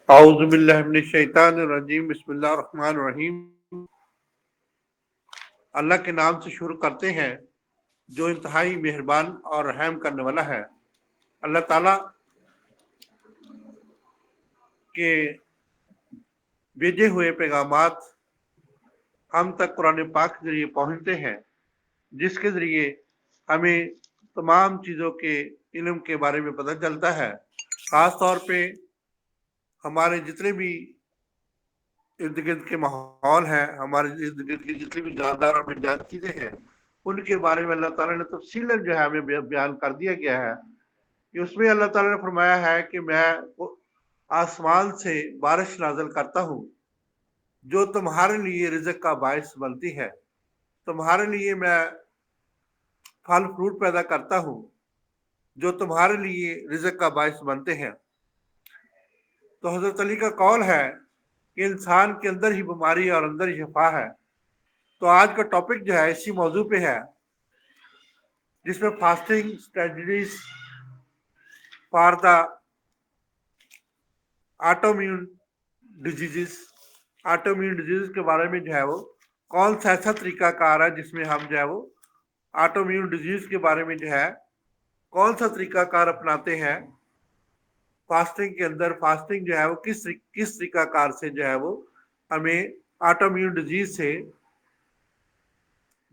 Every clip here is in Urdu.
اعوذ باللہ من الشیطان الرجیم، بسم اللہ الرحمن الرحیم۔ اللہ کے نام سے شروع کرتے ہیں جو انتہائی مہربان اور رحم کرنے والا ہے۔ اللہ تعالیٰ کے بھیجے ہوئے پیغامات ہم تک قرآن پاک کے ذریعے پہنچتے ہیں، جس کے ذریعے ہمیں تمام چیزوں کے علم کے بارے میں پتہ چلتا ہے۔ خاص طور پہ ہمارے جتنے بھی ارد گرد کے ماحول ہیں، ہمارے ارد گرد کی جتنی بھی جاندار اور بےجان چیزیں ہیں، ان کے بارے میں اللہ تعالیٰ نے تفصیلاً جو ہے ہمیں بیان کر دیا گیا ہے کہ اس میں اللہ تعالیٰ نے فرمایا ہے کہ میں آسمان سے بارش نازل کرتا ہوں جو تمہارے لیے رزق کا باعث بنتی ہے، تمہارے لیے میں پھل فروٹ پیدا کرتا ہوں جو تمہارے لیے رزق کا باعث بنتے ہیں۔ تو حضرت علی کا قول ہے کہ انسان کے اندر ہی بیماری اور اندر ہی شفا ہے۔ تو آج کا ٹاپک جو ہے اسی موضوع پہ ہے، جس میں fasting strategies for the autoimmune disease کے بارے میں جو ہے وہ کون سا ایسا طریقہ کار ہے جس میں ہم جو ہے وہ آٹومیون ڈیزیز کے بارے میں جو ہے کون سا طریقہ کار اپناتے ہیں فاسٹنگ کے اندر۔ فاسٹنگ جو ہے وہ کس طریقہ کار سے جو ہے وہ ہمیں آٹومیون ڈیزیز سے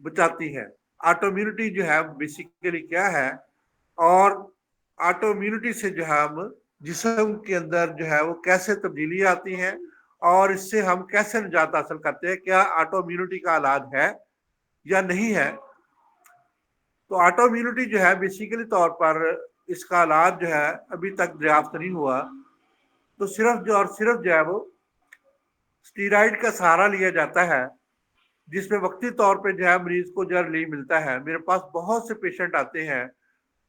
بچاتی ہے۔ آٹومیونٹی جو ہے بیسیکلی کیا ہے، اور آٹومیونٹی سے جو ہے ہم جسم کے اندر جو ہے وہ کیسے تبدیلی آتی ہیں اور اس سے ہم کیسے نجات حاصل کرتے ہیں، کیا آٹومیونٹی کا علاج ہے یا نہیں ہے۔ تو آٹومیونٹی جو ہے بیسیکلی طور پر اس کا علاج جو ہے ابھی تک دریافت نہیں ہوا، تو صرف جو ہے وہ اسٹیرائڈ کا سہارا لیا جاتا ہے، جس میں وقتی طور پہ جو ہے مریض کو جو ریلیف ملتا ہے۔ میرے پاس بہت سے پیشنٹ آتے ہیں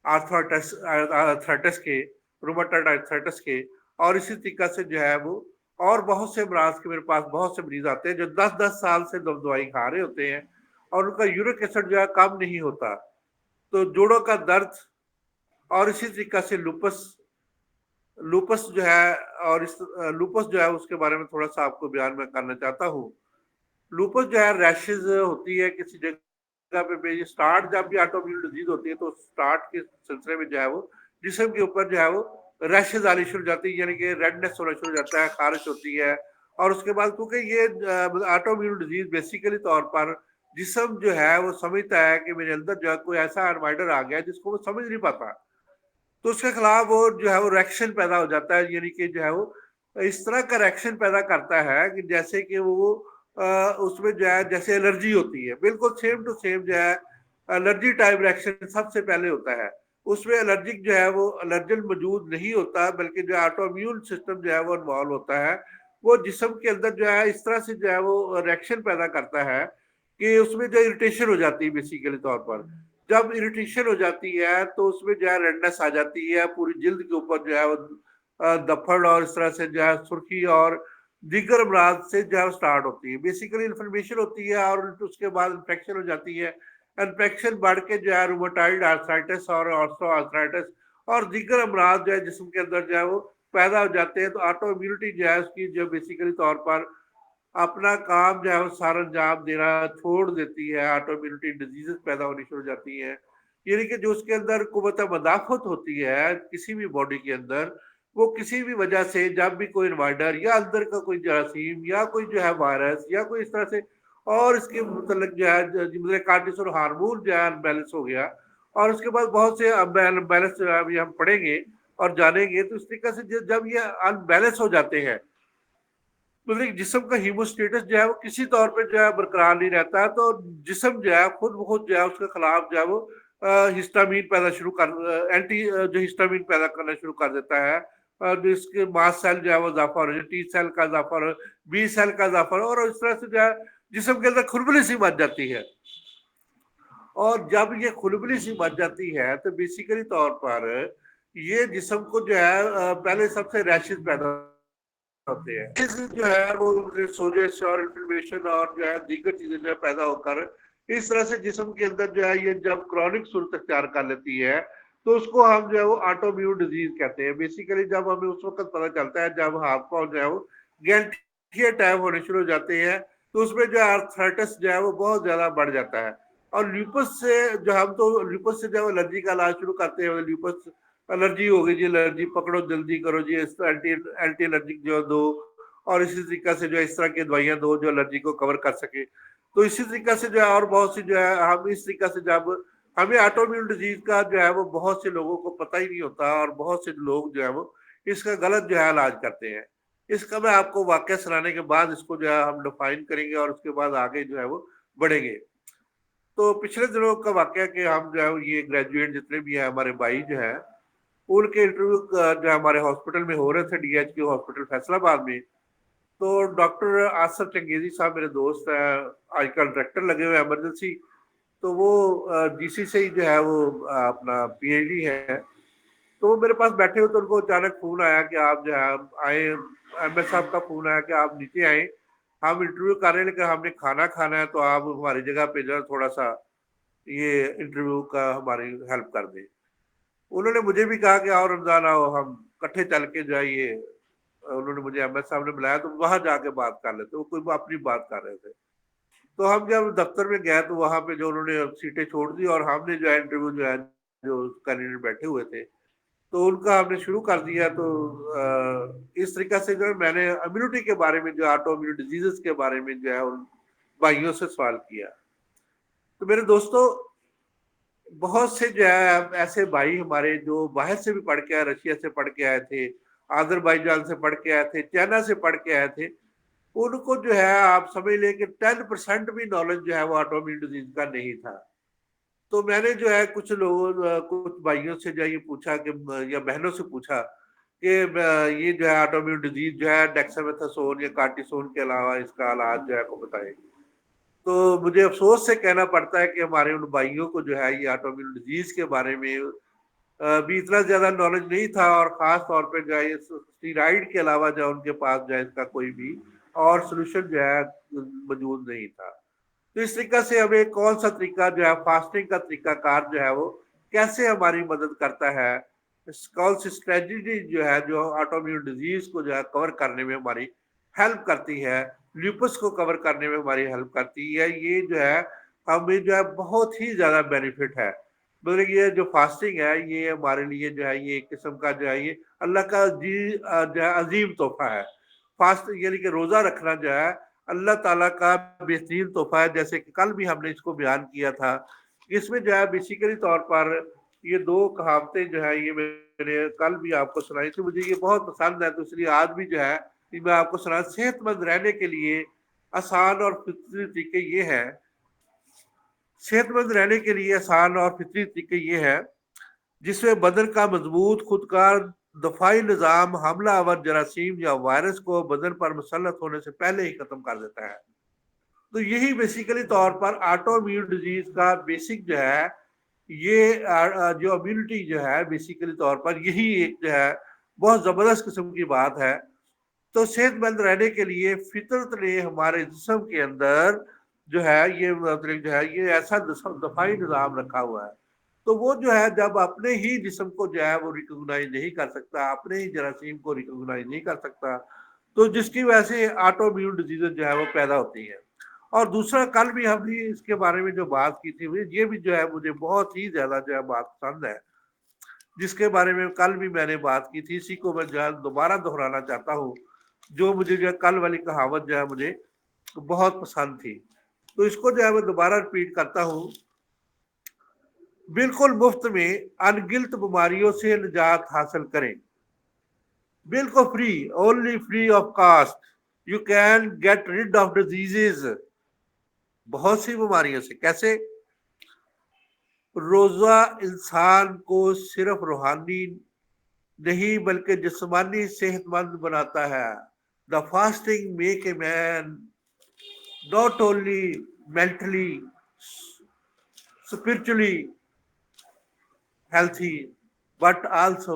آرتھرائٹس کے، روماٹائڈ آرتھرائٹس کے، اور اسی طریقہ سے جو ہے وہ اور بہت سے امراض کے میرے پاس بہت سے مریض آتے ہیں جو 10 سال سے دوائی کھا رہے ہوتے ہیں اور ان کا یورک ایسڈ جو ہے کم نہیں ہوتا۔ تو جوڑوں کا درد اور اسی طریقہ سے لوپس جو ہے، اور لوپس جو ہے اس کے بارے میں تھوڑا سا آپ کو بیان میں کرنا چاہتا ہوں۔ لوپس جو ہے ریشز ہوتی ہے کسی جگہ پہ، سٹارٹ جب بھی آٹومیون ڈیزیز ہوتی ہے تو سٹارٹ کے سلسلے میں جو ہے وہ جسم کے اوپر جو ہے وہ ریشز آنی شروع ہو جاتی ہے، یعنی کہ ریڈنس ہونا شروع ہو جاتا ہے، خارش ہوتی ہے۔ اور اس کے بعد کیونکہ یہ آٹومیون ڈیزیز بیسیکلی طور پر جسم جو ہے وہ سمجھتا ہے کہ میرے اندر جو ہے کوئی ایسا انوائڈر آ گیا جس کو وہ سمجھ نہیں پاتا، تو اس کے خلاف وہ جو ہے وہ ریکشن پیدا ہو جاتا ہے، یعنی کہ جو ہے وہ اس طرح کا ریکشن پیدا کرتا ہے کہ جیسے کہ وہ اس میں جو ہے جیسے الرجی ہوتی ہے، بالکل سیم ٹو سیم جو ہے الرجی ٹائپ ریکشن سب سے پہلے ہوتا ہے۔ اس میں الرجک جو ہے وہ الرجن موجود نہیں ہوتا، بلکہ جو آٹو امیون سسٹم جو ہے وہ انوالو ہوتا ہے۔ وہ جسم کے اندر جو ہے اس طرح سے جو ہے وہ ریکشن پیدا کرتا ہے کہ اس میں جو اریٹیشن ہو جاتی ہے بیسیکلی طور پر۔ جب اریٹیشن ہو جاتی ہے تو اس میں جو ہے ریڈنس آ جاتی ہے، پوری جلد کے اوپر جو ہے وہ دفڑ اور اس طرح سے جو ہے سرخی اور دیگر امراض سے جو ہے سٹارٹ ہوتی ہے۔ بیسیکلی انفلمیشن ہوتی ہے اور اس کے بعد انفیکشن ہو جاتی ہے، انفیکشن بڑھ کے جو ہے روماٹائڈ آرتھرائٹس اور آرتھرو آرتھرائٹس اور دیگر امراض جو ہے جسم کے اندر جو ہے وہ پیدا ہو جاتے ہیں۔ تو آٹو امیونٹی جو ہے اس کی جو بیسیکلی طور پر اپنا کام جو ہے وہ سارا انجام دینا چھوڑ دیتی ہے، آٹو امیونٹی ڈیزیزز پیدا ہونی شروع ہو جاتی ہیں۔ یعنی کہ جو اس کے اندر قوت مدافعت ہوتی ہے کسی بھی باڈی کے اندر، وہ کسی بھی وجہ سے جب بھی کوئی انوائڈر یا اندر کا کوئی جراثیم یا کوئی جو ہے وائرس یا کوئی اس طرح سے اور اس کے متعلق جو ہے کارٹیسول ہارمون جو ہے انبیلنس ہو گیا، اور اس کے بعد بہت سے انبیلنس جو ہے ابھی ہم پڑھیں گے اور جانیں گے، تو اس طریقے سے جب یہ انبیلنس ہو جاتے ہیں، مطلب جسم کا ہیموسٹیٹس جو ہے وہ کسی طور پہ جو ہے برقرار نہیں رہتا، تو جسم جو ہے خود بخود جو ہے اس کے خلاف جو ہے وہ ہسٹامین پیدا شروع کر اینٹی جو ہسٹامین پیدا کرنا شروع کر دیتا ہے، اور اس کے ماس سیل جو ہے وہ اضافہ ہو رہا ہے، ٹی سیل کا اضافہ ہو رہا ہے، بی سیل کا اضافہ ہو رہا ہے، اور اس طرح سے جو ہے جسم کے اندر کھلبلی سی بچ جاتی ہے۔ اور جب یہ کھلبلی سی بچ جاتی ہے تو بیسیکلی طور پر یہ جسم کو جو ہے پہلے سب سے ریشز پیدا ہوتے ہیں، جو ہے وہ سوجش اور انفلمیشن اور جو ہے دیگر چیزیں جو ہے پیدا ہو کر اس طرح سے جسم کے اندر جو ہے یہ جب کرونک صورت اختیار کر لیتی ہے تو اس کو ہم جو ہے وہ آٹو میون ڈیزیز کہتے ہیں. بیسیکلی جب ہمیں اس وقت پتہ چلتا ہے جب ہاتھ پاؤں جو ہے وہ گینٹھی ٹائپ ہونے شروع ہو جاتے ہیں, تو اس میں جو ہے آرتھرائٹس جو ہے وہ بہت زیادہ بڑھ جاتا ہے. اور لیوپس سے جو ہم تو لیوپس سے جو ہے الرجی کا علاج شروع کرتے ہیں. لیوپس الرجی ہو گئی جی, الرجی پکڑو جلدی کرو جی, اینٹی الرجک جو دو, اور اسی طریقے سے جو اس طرح کی دوائیاں دو جو الرجی کو کور کر سکے. تو اسی طریقے سے جو ہے اور بہت سی جو ہے ہم اس طریقے سے جب ہمیں آٹو میون ڈیزیز کا جو ہے وہ بہت سے لوگوں کو پتہ ہی نہیں ہوتا, اور بہت سے لوگ جو ہے وہ اس کا غلط جو ہے علاج کرتے ہیں. اس کا میں آپ کو واقعہ سنانے کے بعد اس کو جو ہے ہم ڈیفائن کریں گے, اور اس کے بعد آگے جو ہے وہ بڑھیں گے. تو پچھلے دنوں کا واقعہ کہ ہم جو ہے یہ گریجویٹ جتنے بھی ہیں ہمارے بھائی جو ہیں, ان کے انٹرویو جو ہمارے ہاسپٹل میں ہو رہے تھے, D H Q hospital Faisalabad میں. تو ڈاکٹر آصف چنگیزی صاحب میرے دوست ہیں, آج کل ڈائریکٹر لگے ہوئے ایمرجنسی. تو وہ ڈی سی سے ہی جو ہے وہ اپنا پی ایچ ڈی ہے. تو وہ میرے پاس بیٹھے ہوئے, تو ان کو اچانک فون آیا کہ آپ جو ہے آئے, ایم ایس صاحب کا فون آیا کہ آپ نیچے آئیں, ہم انٹرویو کر رہے ہیں لیکن ہم نے کھانا کھانا ہے, تو آپ ہماری جگہ پہ جو ہے تھوڑا سا یہ انٹرویو کا ہماری ہیلپ کر دیں. انہوں نے مجھے بھی کہا کہ اور رمضان آؤ, ہم کٹھے چل کے جائیے. انہوں نے مجھے ایم ایس صاحب نے بلایا, تو وہاں جا کے بات کر لیتے, وہ کوئی اپنی بات کر رہے تھے. تو ہم جب دفتر میں گئے تو وہاں پہ جو انہوں نے سیٹیں چھوڑ دی, اور ہم نے جو ہے انٹرویو جو ہے جو کینڈیڈیٹ بیٹھے ہوئے تھے تو ان کا ہم نے شروع کر دیا. تو اس طریقے سے جو ہے میں نے امیونٹی کے بارے میں, جو آٹو امیون ڈیزیزز کے بارے میں جو ہے ان بھائیوں سے سوال کیا. تو میرے دوستوں, بہت سے جو ہے ایسے بھائی ہمارے جو باہر سے بھی پڑھ کے آئے, رشیا سے پڑھ کے آئے تھے, آذربائیجان سے پڑھ کے آئے تھے, چائنا سے پڑھ کے آئے تھے. ان کو جو ہے آپ سمجھ لیں کہ 10% بھی نالج جو ہے وہ آٹو امیون ڈیزیز کا نہیں تھا. تو میں نے جو ہے کچھ لوگوں, کچھ بھائیوں سے جو ہے یہ پوچھا کہ, یا بہنوں سے پوچھا کہ یہ جو ہے آٹو امیون ڈیزیز جو ہے ڈیکسامیتھاسون یا کارٹیسون کے علاوہ اس کا علاج جو ہے کو بتائیں. تو مجھے افسوس سے کہنا پڑتا ہے کہ ہمارے ان بھائیوں کو جو ہے یہ آٹو امیون ڈیزیز کے بارے میں بھی اتنا زیادہ نالج نہیں تھا, اور خاص طور پہ جو ہے اسٹیرائڈ کے علاوہ جو ان کے پاس جو ہے اس کا کوئی بھی اور سولوشن جو ہے موجود نہیں تھا. تو اس طریقہ سے ہمیں کون سا طریقہ جو ہے فاسٹنگ کا طریقہ کار جو ہے وہ کیسے ہماری مدد کرتا ہے, کون سی اسٹریٹجی جو ہے جو آٹو امیون ڈیزیز کو جو ہے کور کرنے میں ہماری ہیلپ کرتی ہے, لیوپس کو کور کرنے میں ہماری ہیلپ کرتی ہے, یہ جو ہے ہمیں جو ہے بہت ہی زیادہ بینیفٹ ہے. مطلب یہ جو فاسٹنگ ہے یہ ہمارے لیے جو ہے یہ ایک قسم کا جو ہے یہ اللہ کا عظیم تحفہ ہے. فاسٹ یعنی کہ روزہ رکھنا جو ہے اللہ تعالیٰ کا بہترین تحفہ ہے. جیسے کہ کل بھی ہم نے اس کو بیان کیا تھا, اس میں جو ہے بیسیکلی طور پر یہ دو کہاوتیں جو ہے یہ میں نے کل بھی آپ کو سنائی تھی, مجھے یہ بہت پسند ہے, تو اس لیے آج بھی جو ہے میں آپ کو سنا. صحت مند رہنے کے لیے آسان اور فطری طریقے یہ ہے, صحت مند رہنے کے لیے آسان اور فطری طریقے یہ ہے جس میں بدن کا مضبوط خودکار دفاعی نظام حملہ آور جراثیم یا وائرس کو بدن پر مسلط ہونے سے پہلے ہی ختم کر دیتا ہے. تو یہی بیسیکلی طور پر آٹو امیون ڈیزیز کا بیسک جو ہے یہ جو امیونٹی جو ہے بیسیکلی طور پر یہی ایک جو ہے بہت زبردست قسم کی بات ہے. تو صحت مند رہنے کے لیے فطرت نے ہمارے جسم کے اندر جو ہے یہ مطلب جو ہے یہ ایسا دفاعی نظام رکھا ہوا ہے. تو وہ جو ہے جب اپنے ہی جسم کو جو ہے وہ ریکگنائز نہیں کر سکتا, اپنے ہی جراثیم کو ریکگنائز نہیں کر سکتا, تو جس کی وجہ سے آٹو امیون ڈیزیز جو ہے وہ پیدا ہوتی ہے. اور دوسرا کل بھی ہم نے اس کے بارے میں جو بات کی تھی, یہ بھی جو ہے مجھے بہت ہی زیادہ جو ہے بات پسند ہے, جس کے بارے میں کل بھی میں نے بات کی تھی. اسی کو میں جو ہے دوبارہ دہرانا چاہتا ہوں, جو مجھے جو ہے کل والی کہاوت جو ہے مجھے بہت پسند تھی. تو اس کو جو ہے میں دوبارہ ریپیٹ کرتا ہوں. بالکل مفت میں انگنت بیماریوں سے نجات حاصل کریں, بالکل free, only free of cost you can get rid of diseases. بہت سی بیماریوں سے کیسے؟ روزہ انسان کو صرف روحانی نہیں بلکہ جسمانی صحت مند بناتا ہے. The fasting make a man not only mentally, spiritually healthy, but also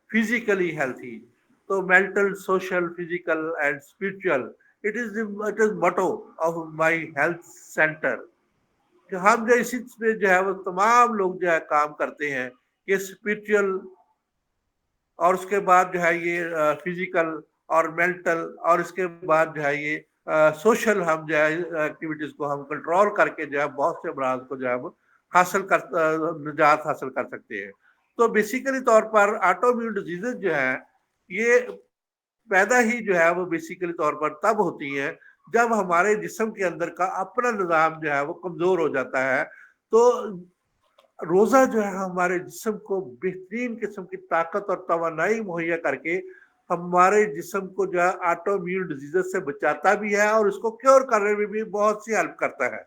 physically healthy. So mental, social, physical and spiritual. It is motto of my health center. کہ ہم جو اسی میں جو ہے وہ تمام لوگ جو ہے کام کرتے ہیں یہ اسپرچل اور اس کے بعد جو ہے یہ فزیکل اور مینٹل اور اس کے بعد جو ہے یہ سوشل ہم جو ہے ایکٹیویٹیز کو ہم کنٹرول کر کے جو ہے بہت سے امراض کو جو ہے وہ حاصل کر نجات حاصل کر سکتے ہیں. تو بیسیکلی طور پر آٹو امیون ڈیزیزز جو ہے یہ پیدا ہی جو ہے وہ بیسیکلی طور پر تب ہوتی ہے جب ہمارے جسم کے اندر کا اپنا نظام جو ہے وہ کمزور ہو جاتا ہے. تو روزہ جو ہے ہمارے جسم کو بہترین قسم کی طاقت اور توانائی مہیا کر کے ہمارے جسم کو جو ہے آٹو امیون ڈیزیز سے بچاتا بھی ہے اور اس کو کیور کرنے میں بھی بہت سی ہیلپ کرتا ہے.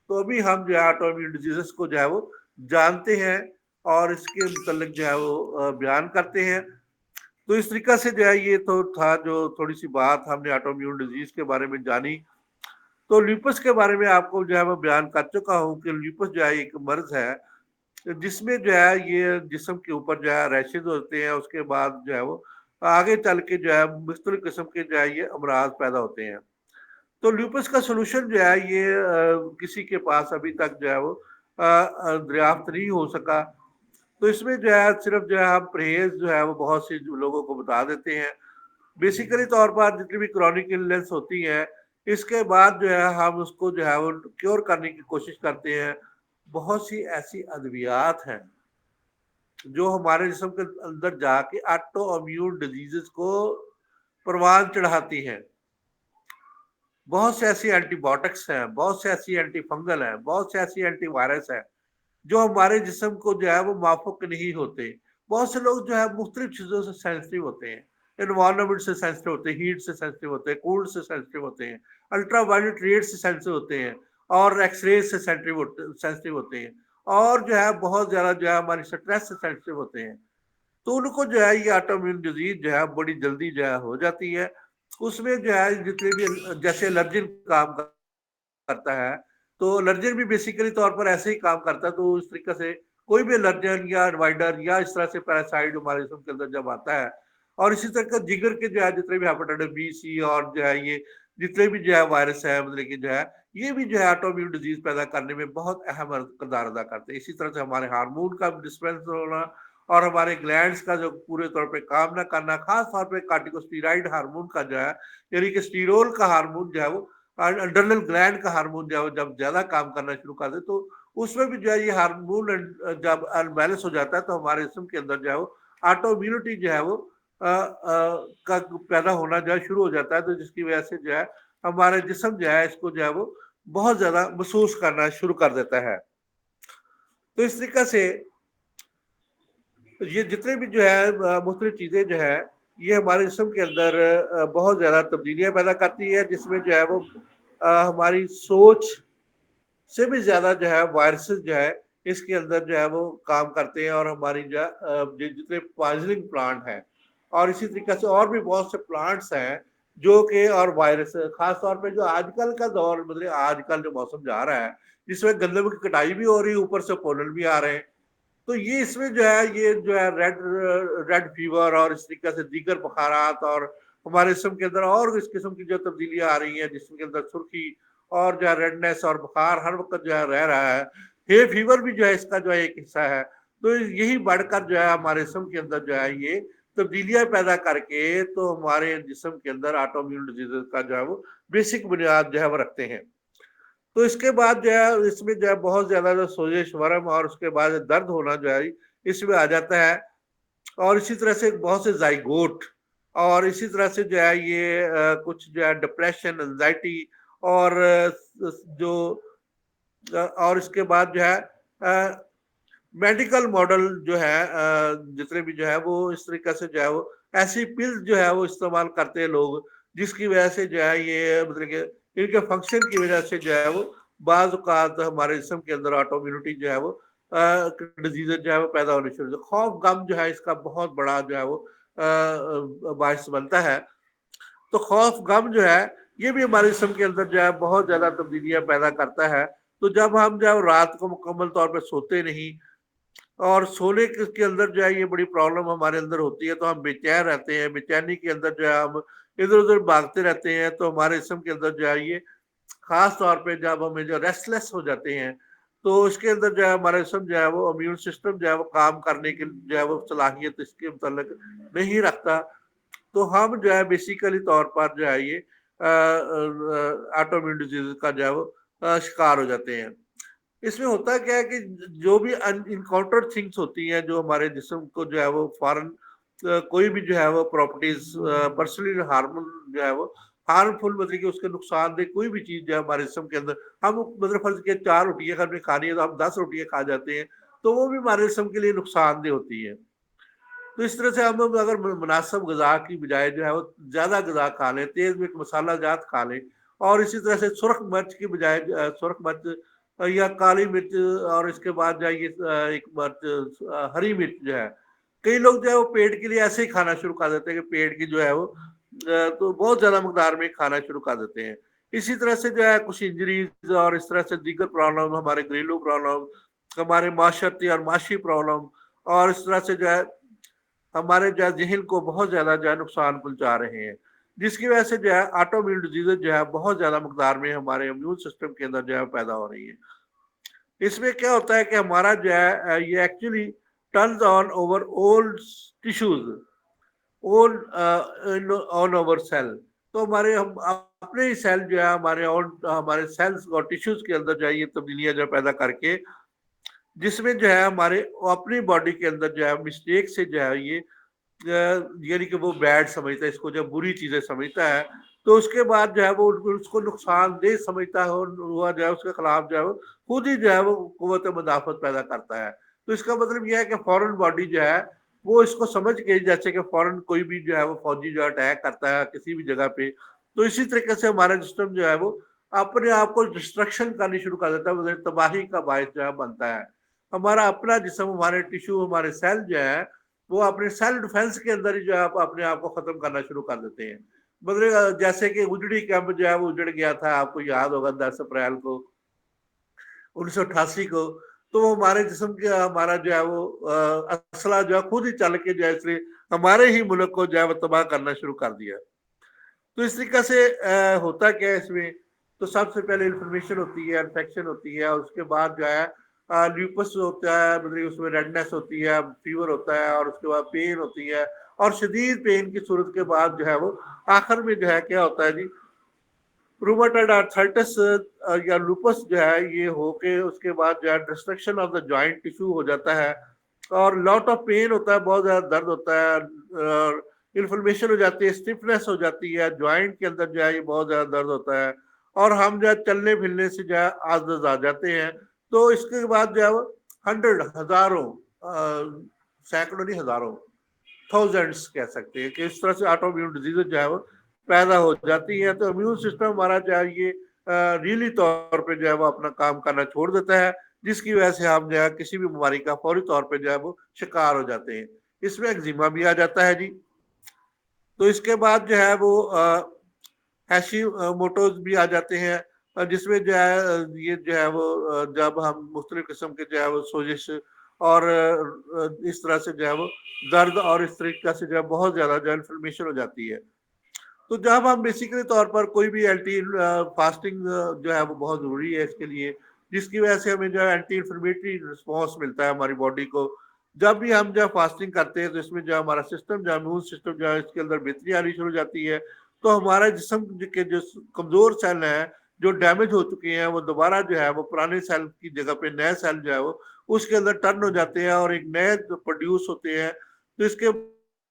تو ابھی ہم جو ہے آٹو امیون ڈیزیز کو جو ہے وہ جانتے ہیں اور اس کے متعلق جو ہے وہ بیان کرتے ہیں. تو اس طریقہ سے جو ہے یہ تو تھا جو تھوڑی سی بات ہم نے آٹو امیون ڈیزیز کے بارے میں جانی. تو لیپس کے بارے میں آپ کو جو ہے میں بیان کر چکا ہوں کہ لیپس جو ہے ایک مرض ہے جس میں جو ہے یہ جسم کے اوپر جو ہے ریشز ہوتے ہیں. اس کے بعد جو ہے وہ آگے چل کے جو ہے مختلف قسم کے جو ہے یہ امراض پیدا ہوتے ہیں. تو لیوپس کا سولوشن جو ہے یہ کسی کے پاس ابھی تک جو ہے وہ دریافت نہیں ہو سکا. تو اس میں جو ہے صرف جو ہے ہم پرہیز جو ہے وہ بہت سی لوگوں کو بتا دیتے ہیں. بیسیکلی طور پر جتنی بھی کرونک النس ہوتی ہیں اس کے بعد جو ہے ہم اس کو جو ہے وہ کیور کرنے کی کوشش کرتے ہیں. بہت سی ایسی ادویات ہیں جو ہمارے جسم کے اندر جا کے آٹو امیون ڈیزیزز کو پروان چڑھاتی ہیں. بہت سے ایسی اینٹی بایوٹکس ہیں, بہت سے ایسی اینٹی فنگل ہیں, بہت سے ایسی اینٹی وائرس ہیں جو ہمارے جسم کو جو ہے وہ موافق نہیں ہوتے. بہت سے لوگ جو ہے مختلف چیزوں سے سینسٹیو ہوتے ہیں, انوائرمنٹ سے سینسٹیو ہوتے ہیں, ہیٹ سے سینسٹیو ہوتے ہیں, کولڈ سے سینسٹیو ہوتے ہیں, الٹرا وائلٹ ریڈ سے سینسٹیو ہوتے ہیں اور ایکس رے سے سینسٹیو ہوتے ہیں اور جو ہے بہت زیادہ جو ہے ہماری اسٹریس سے سینسٹیو ہوتے ہیں. تو ان کو جو ہے یہ آٹو امیون ڈیزیز جو ہے بڑی جلدی جو ہے ہو جاتی ہے. اس میں جو ہے جتنے بھی جیسے الرجن کام کرتا ہے تو الرجن بھی بیسیکلی طور پر ایسے ہی کام کرتا ہے. تو اس طریقے سے کوئی بھی الرجن یا وائڈر یا اس طرح سے پیراسائٹ ہمارے جسم کے اندر جب آتا ہے اور اسی طرح کا جگر کے جو ہے جتنے بھی ہیپاٹائٹس بی سی اور جو ہے یہ جتنے بھی جو ہے وائرس ہے مطلب کہ جو ہے یہ بھی جو ہے آٹو امیون ڈیزیز پیدا کرنے میں بہت اہم کردار ادا کرتے ہیں. اسی طرح سے ہمارے ہارمون کا ڈسپینس ہونا اور ہمارے گلینڈز کا جو پورے طور پہ کام نہ کرنا, خاص طور پہ کارٹیکوسٹیرائڈ ہارمون کا جو ہے یعنی کہ اسٹیرول کا ہارمون جو ہے وہ انڈرنل گلینڈ کا ہارمون جو ہے جب زیادہ کام کرنا شروع کر دے تو اس میں بھی جو ہے یہ ہارمون جب انبیلنس ہو جاتا ہے تو ہمارے جسم کے اندر جو ہے وہ آٹو امیونٹی جو ہے وہ کا پیدا ہونا جو ہے شروع ہو جاتا ہے. تو جس کی وجہ سے جو ہے ہمارے جسم جو ہے اس کو جو ہے وہ بہت زیادہ محسوس کرنا شروع کر دیتا ہے. تو اس طریقے سے یہ جتنے بھی جو ہے مختلف چیزیں جو ہے یہ ہمارے جسم کے اندر بہت زیادہ تبدیلیاں پیدا کرتی ہے جس میں جو ہے وہ ہماری سوچ سے بھی زیادہ جو ہے وائرسز جو ہے اس کے اندر جو ہے وہ کام کرتے ہیں اور ہماری جو ہے جتنے پوائزننگ پلانٹ ہیں اور اسی طریقے سے اور بھی بہت سے پلانٹس ہیں جو کہ اور وائرس خاص طور پہ جو آج کل کا دور مطلب آج کل جو موسم جا رہا ہے جس میں گندم کی کٹائی بھی ہو رہی ہے اوپر سے پولن بھی آ رہے ہیں. تو یہ اس میں جو ہے یہ جو ہے ریڈ فیور اور اس طریقے سے دیگر بخارات اور ہمارے جسم کے اندر اور اس قسم کی جو تبدیلیاں آ رہی ہیں جسم کے اندر سرخی اور جو ہے ریڈنس اور بخار ہر وقت جو ہے رہ رہا ہے. ہے فیور بھی جو ہے اس کا جو ہے ایک حصہ ہے. تو یہی بڑھ کر جو ہے ہمارے جسم کے اندر جو ہے یہ تبدیلیاں پیدا کر کے تو ہمارے جسم کے اندر آٹو امیون ڈیزیز کا جو ہے وہ بیسک بنیاد جو ہے وہ رکھتے ہیں. تو اس کے بعد جو ہے اس میں جو ہے بہت زیادہ جو سوزش ورم اور اس کے بعد درد ہونا جو ہے اس میں آ جاتا ہے اور اسی طرح سے بہت سے زائگوٹ اور اسی طرح سے جو ہے یہ کچھ جو ہے ڈپریشن انزائٹی اور جو اور اس کے بعد جو ہے میڈیکل ماڈل جو ہے جتنے بھی جو ہے وہ اس طریقے سے جو ہے وہ ایسی پل جو ہے وہ استعمال کرتے ہیں لوگ جس کی وجہ سے جو ہے یہ مطلب کہ ان کے فنکشن کی وجہ سے جو ہے وہ بعض اوقات ہمارے جسم کے اندر آٹو امیونٹی جو ہے وہ ڈیزیز جو ہے وہ پیدا ہونے شروع. خوف غم جو ہے اس کا بہت بڑا جو ہے وہ باعث بنتا ہے. تو خوف غم جو ہے یہ بھی ہمارے جسم کے اندر جو ہے بہت زیادہ تبدیلیاں پیدا کرتا ہے. تو جب ہم جو ہے رات کو مکمل طور پہ سوتے نہیں اور سونے کے اندر جو ہے یہ بڑی پرابلم ہمارے اندر ہوتی ہے تو ہم بے چین رہتے ہیں. بے چینی کے اندر جو ہے ہم ادھر ادھر بھاگتے رہتے ہیں. تو ہمارے جسم کے اندر جو ہے یہ خاص طور پہ جب ہمیں جو ریسٹلیس ہو جاتے ہیں تو اس کے اندر جو ہے ہمارا جسم جو ہے وہ امیون سسٹم جو ہے وہ کام کرنے کی جو ہے وہ صلاحیت اس کے متعلق نہیں رکھتا، تو ہم جو ہے بیسیکلی طور پر جو ہے یہ آٹو امیون ڈیزیز کا جو ہے وہ شکار ہو جاتے ہیں۔ اس میں ہوتا کیا ہے کہ جو بھی انکاؤنٹر تھنگس ہوتی ہیں جو ہمارے جسم کو جو ہے وہ فوراً کوئی بھی جو ہے وہ پراپرٹیز پرسنلی ہارمفل جو ہے وہ ہارمفل مطلب کہ اس کے نقصان دہ کوئی بھی چیز جو ہے ہمارے جسم کے اندر، ہم مطلب فرض کیا 4 روٹیاں گھر میں کھانی ہے تو ہم 10 روٹیاں کھا جاتے ہیں، تو وہ بھی ہمارے جسم کے لیے نقصان دہ ہوتی ہے۔ تو اس طرح سے ہم اگر مناسب غذا کی بجائے جو ہے وہ زیادہ غذا کھا لیں، تیز مرچ مسالہ جات کھا لیں، اور اسی طرح سے سرخ مرچ کی بجائے سرخ مرچ یا کالی مرچ، اور اس کے بعد جو ہے یہ ایک مرچ ہری مرچ جو ہے، کئی لوگ جو ہے وہ پیٹ کے لیے ایسے ہی کھانا شروع کر دیتے ہیں کہ پیٹ کی جو ہے وہ تو بہت زیادہ مقدار میں کھانا شروع کر دیتے ہیں۔ اسی طرح سے جو ہے کچھ انجریز اور اس طرح سے دیگر پرابلم، ہمارے گھریلو پرابلم، ہمارے معاشرتی اور معاشی پرابلم، اور اس طرح سے جو ہے ہمارے جو ہے ذہن کو بہت زیادہ جو ہے نقصان پہنچا رہے ہیں، جس کی وجہ سے جو ہے آٹو امیون ڈیزیز جو ہے بہت زیادہ مقدار میں ہمارے امیون سسٹم کے اندر جو ہے پیدا ہو رہی ہے۔ اس میں کیا ہوتا ہے کہ ہمارا جو ہے یہ ایکچولی ٹرنز آن اوور اولڈ ٹیشوز آن اوور سیل، تو ہمارے ہم اپنے ہی سیل جو ہے ہمارے سیلز اور ٹیشوز کے اندر جو ہے یہ تبدیلیاں جو پیدا کر کے، جس میں جو ہے ہمارے اپنی باڈی کے اندر جو ہے مسٹیک سے جو ہے یہ یعنی کہ وہ بیڈ سمجھتا ہے اس کو، جب بری چیزیں سمجھتا ہے تو اس کے بعد جو ہے وہ اس کو نقصان دہ سمجھتا ہے، اور جو ہے اس کے خلاف جو ہے وہ خود ہی جو ہے وہ قوت مدافعت پیدا کرتا ہے۔ تو اس کا مطلب یہ ہے کہ فوراً باڈی جو ہے وہ اس کو سمجھ کے، جیسے کہ فوراً کوئی بھی جو ہے وہ فوجی جو ہے اٹیک کرتا ہے کسی بھی جگہ پہ، تو اسی طریقے سے ہمارا سسٹم جو ہے وہ اپنے آپ کو ڈسٹرکشن کرنی شروع کر دیتا ہے، مطلب تباہی کا باعث جو ہے بنتا ہے۔ ہمارا اپنا جسم، ہمارے ٹیشو، ہمارے سیل جو ہے وہ اپنے سیلف ڈیفense کے اندر ہی جو ہے اپنے آپ کو ختم کرنا شروع کر دیتے ہیں۔ مطلب جیسے کہ اجڑی کیمپ جو ہے وہ اجڑ گیا تھا، آپ کو یاد ہوگا 10 اپریل کو 1988 کو، تو وہ ہمارے جسم کا ہمارا جو ہے وہ اسلحہ جو ہے خود ہی چل کے جو ہے اس نے ہمارے ہی ملک کو جو ہے وہ تباہ کرنا شروع کر دیا۔ تو اس طریقے سے ہوتا کیا ہے اس میں، تو سب سے پہلے انفارمیشن ہوتی ہے، انفیکشن ہوتی ہے، اس کے بعد جو ہے لیوپس ہوتا ہے، مطلب اس میں ریڈنس ہوتی ہے، فیور ہوتا ہے، اور اس کے بعد پین ہوتی ہے، اور شدید پین کی صورت کے بعد جو ہے وہ آخر میں جو ہے کیا ہوتا ہے جی، روماٹائڈ آرتھرائٹس یا لوپس جو ہے یہ ہو کے اس کے بعد جو ہے destruction of the joint tissue ہو جاتا ہے، اور لاٹ آف پین ہوتا ہے، بہت زیادہ درد ہوتا ہے، اور انفلمیشن ہو جاتی ہے، اسٹفنس ہو جاتی ہے جوائنٹ کے اندر جو ہے یہ بہت زیادہ درد ہوتا ہے، اور ہم جو ہے چلنے پھرنے سے جو ہے عاجز آ جاتے ہیں۔ تو اس کے بعد جو ہے وہ ہزاروں سینکڑوں نہیں ہزاروں تھاؤزینڈس کہہ سکتے ہیں کہ اس طرح سے آٹو امیون ڈیزیز جو ہے وہ پیدا ہو جاتی ہے۔ تو امیون سسٹم ہمارا جو ہے یہ ریلی طور پہ جو ہے وہ اپنا کام کرنا چھوڑ دیتا ہے، جس کی وجہ سے ہم جو ہے کسی بھی بیماری کا فوری طور پہ جو ہے وہ شکار ہو جاتے ہیں۔ اس میں ایگزیما بھی آ جاتا ہے جی۔ تو اس کے بعد جو ہے وہ ہیشی موٹوز بھی آ جاتے ہیں، جس میں جو ہے یہ جو ہے وہ جب ہم مختلف قسم کے جو ہے وہ سوزش اور اس طرح سے جو ہے وہ درد، اور اس طریقے سے جو ہے بہت زیادہ جو ہے انفلمیشن ہو جاتی ہے۔ تو جب ہم بیسیکلی طور پر کوئی بھی اینٹی فاسٹنگ جو ہے وہ بہت ضروری ہے اس کے لیے، جس کی وجہ سے ہمیں جو ہے اینٹی انفلمیٹری رسپانس ملتا ہے ہماری باڈی کو۔ جب بھی ہم جو ہے فاسٹنگ کرتے ہیں تو اس میں جو ہمارا سسٹم جو ہے امیون سسٹم جو ہے اس کے اندر بہتری آنی شروع ہو جاتی ہے، تو ہمارا جسم کے جو کمزور سیل ہیں جو ڈیمیج ہو چکے ہیں وہ دوبارہ جو ہے وہ پرانے سیل کی جگہ پہ نئے سیل جو ہے وہ اس کے اندر ٹرن ہو جاتے ہیں، اور ایک نئے پروڈیوس ہوتے ہیں۔ تو اس کے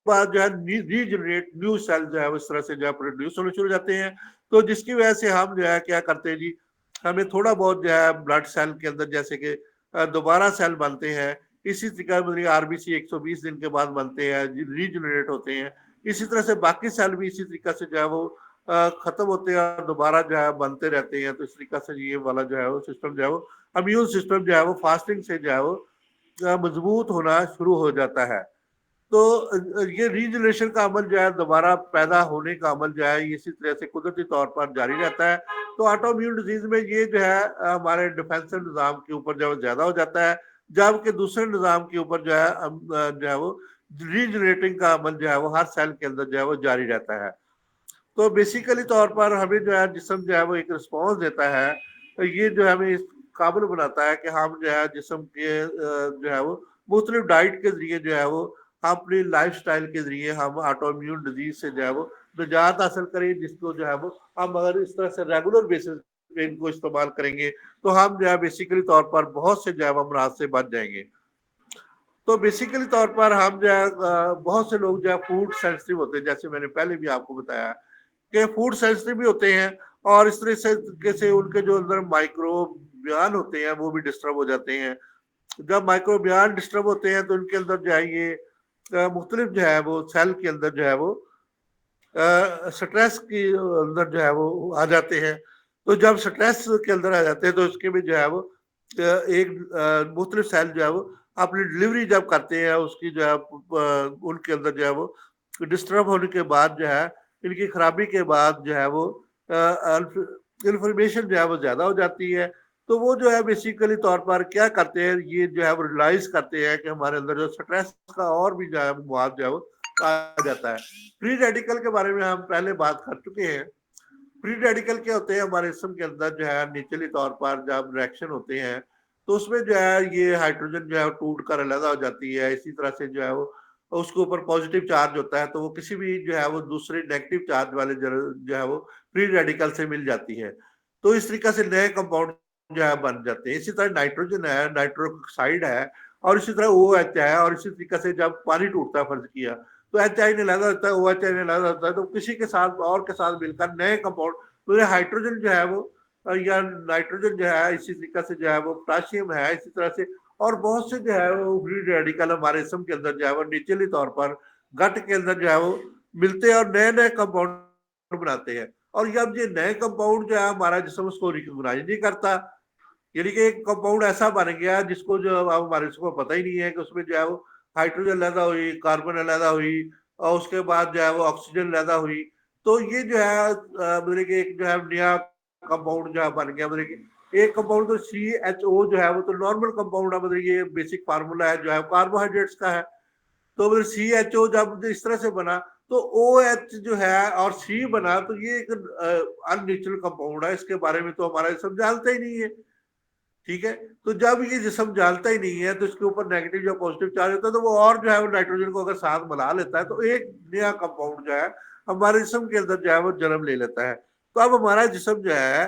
بعد جو ہے ری جنریٹ نیو سیل جو ہے اس طرح سے جو ہے پروڈیوس ہونے شروع ہو جاتے ہیں۔ تو جس کی وجہ سے ہم جو ہے کیا کرتے ہیں جی، ہمیں تھوڑا بہت جو ہے بلڈ سیل کے اندر جیسے کہ دوبارہ سیل بنتے ہیں، اسی طریقے آر بی سی 120 دن کے بعد بنتے ہیں، ری جنریٹ ہوتے ہیں، اسی طرح سے باقی سیل بھی اسی طریقے سے جو ہے وہ ختم ہوتے ہیں اور دوبارہ جو ہے بنتے رہتے ہیں۔ تو اس طریقے سے یہ والا جو ہے وہ سسٹم جو ہے وہ امیون سسٹم جو ہے وہ فاسٹنگ سے جو ہے وہ مضبوط ہونا شروع ہو جاتا ہے۔ تو یہ ریجنریشن کا عمل جو ہے دوبارہ پیدا ہونے کا عمل جو ہے یہ اسی طرح سے قدرتی طور پر جاری رہتا ہے۔ تو آٹو امیون ڈیزیز میں یہ جو ہے ہمارے ڈیفینسو نظام کے اوپر جو زیادہ ہو جاتا ہے، جبکہ دوسرے نظام کے اوپر جو ہے وہ ریجنریٹنگ کا عمل جو ہے وہ ہر سیل کے اندر جو ہے وہ جاری رہتا ہے۔ تو بیسیکلی طور پر ہمیں جو ہے جسم جو ہے وہ ایک رسپانس دیتا ہے، یہ جو ہے ہمیں قابل بناتا ہے کہ ہم جو ہے جسم کے جو ہے وہ مختلف ڈائٹ کے ذریعے جو ہے وہ ہم اپنی لائف سٹائل کے ذریعے ہم آٹو امیون ڈیزیز سے جو ہے وہ نجات حاصل کریں، جس کو جو ہے وہ ہم اگر اس طرح سے ریگولر بیسس پہ ان کو استعمال کریں گے تو ہم جو ہے بیسیکلی طور پر بہت سے جو ہے امراض سے بچ جائیں گے۔ تو بیسیکلی طور پر ہم جو ہے بہت سے لوگ جو ہے فوڈ سینسٹیو ہوتے ہیں، جیسے میں نے پہلے بھی آپ کو بتایا کہ فوڈ سینسٹیو بھی ہوتے ہیں، اور اس طرح سے ان کے جو اندر مائکرو بیان ہوتے ہیں وہ بھی ڈسٹرب ہو جاتے ہیں۔ جب مائکرو بیان ڈسٹرب ہوتے ہیں تو ان کے اندر جو ہے یہ مختلف جو ہے وہ سیل کے اندر جو ہے وہ سٹریس کے اندر جو ہے وہ آ جاتے ہیں۔ تو جب سٹریس کے اندر آ جاتے ہیں تو اس کے بھی جو ہے وہ ایک مختلف سیل جو ہے وہ اپنی ڈلیوری جب کرتے ہیں اس کی جو ہے ان کے اندر جو ہے وہ ڈسٹرب ہونے کے بعد جو ہے ان کی خرابی کے بعد جو ہے وہ انفارمیشن جو ہے وہ زیادہ ہو جاتی ہے۔ تو وہ جو ہے بیسیکلی طور پر کیا کرتے ہیں، یہ جو ہے وہ ریلائز کرتے ہیں کہ ہمارے اندر جو سٹریس کا اور بھی جو ہے مواد جو ہے وہ آ جاتا ہے۔ فری ریڈیکل کے بارے میں ہم پہلے بات کر چکے ہیں۔ فری ریڈیکل کیا ہوتے ہیں، ہمارے جسم کے اندر جو ہے نیچرلی طور پر جب ریئیکشن ہوتے ہیں تو اس میں جو ہے یہ ہائیڈروجن جو ہے ٹوٹ کر علیحدہ ہو جاتی ہے، اسی طرح سے جو ہے وہ اس کے اوپر پازیٹیو چارج ہوتا ہے تو وہ کسی بھی جو ہے وہ دوسرے نیگیٹو چارج والے جو ہے وہ فری ریڈیکل سے مل جاتی ہے، تو اس طریقے سے نئے کمپاؤنڈ جو ہے بن جاتے ہیں۔ اسی طرح نائٹروجن ہے، نائٹرو آکسائڈ ہے، اور اسی طرح او ایچ ہے، اور اسی طریقے سے جب پانی ٹوٹتا ہے فرض کیا تو ایچ آئی نے علیحدہ ہوتا ہے، او ایچ آئی نے علیحدہ ہوتا ہے، تو کسی کے ساتھ اور کے ساتھ مل کر نئے کمپاؤنڈ تو ہائیڈروجن جو ہے وہ یا نائٹروجن جو ہے، اسی طریقے سے جو ہے وہ پوٹاشیم ہے، اسی طرح سے اور بہت سے جو ہے وہ فری ریڈیکل ہمارے جسم کے اندر جو ہے وہ نیچرلی طور پر گٹ کے اندر جو ہے وہ ملتے ہیں اور نئے نئے کمپاؤنڈ بناتے ہیں۔ اور جب یہ نئے کمپاؤنڈ جو ہے ہمارا جسم اس کو ریکگنائز نہیں کرتا، یعنی کہ ایک کمپاؤنڈ ایسا بن گیا جس کو جو ہمارے جسم کو پتہ ہی نہیں ہے کہ اس میں جو ہے وہ ہائیڈروجن علیحدہ ہوئی، کاربن علیحدہ ہوئی، اور اس کے بعد جو ہے وہ آکسیجن علیحدہ ہوئی، تو یہ جو ہے مطلب کہ ایک جو ہے نیا کمپاؤنڈ جو ہے بن گیا۔ مطلب کہ ایک کمپاؤنڈ تو سی ایچ او جو ہے وہ تو نارمل کمپاؤنڈ ہے، مطلب یہ بیسک فارمولا ہے جو ہے کاربوہائیڈریٹس کا ہے، تو مطلب سی ایچ او جب اس طرح سے بنا تو او ایچ جو ہے اور سی بنا، تو یہ ایک ان نیچرل کمپاؤنڈ ہے، اس کے بارے میں تو ہمارا جسم جانتا ہی نہیں ہے، ٹھیک ہے۔ تو جب یہ جسم جانتا ہی نہیں ہے تو اس کے اوپر نیگیٹو یا پازیٹیو چارج ہوتا ہے تو وہ اور جو ہے وہ نائٹروجن کو اگر ساتھ ملا لیتا ہے تو ایک نیا کمپاؤنڈ جو ہے ہمارے جسم کے اندر جو ہے وہ جنم لے لیتا ہے۔ تو اب ہمارا جسم جو ہے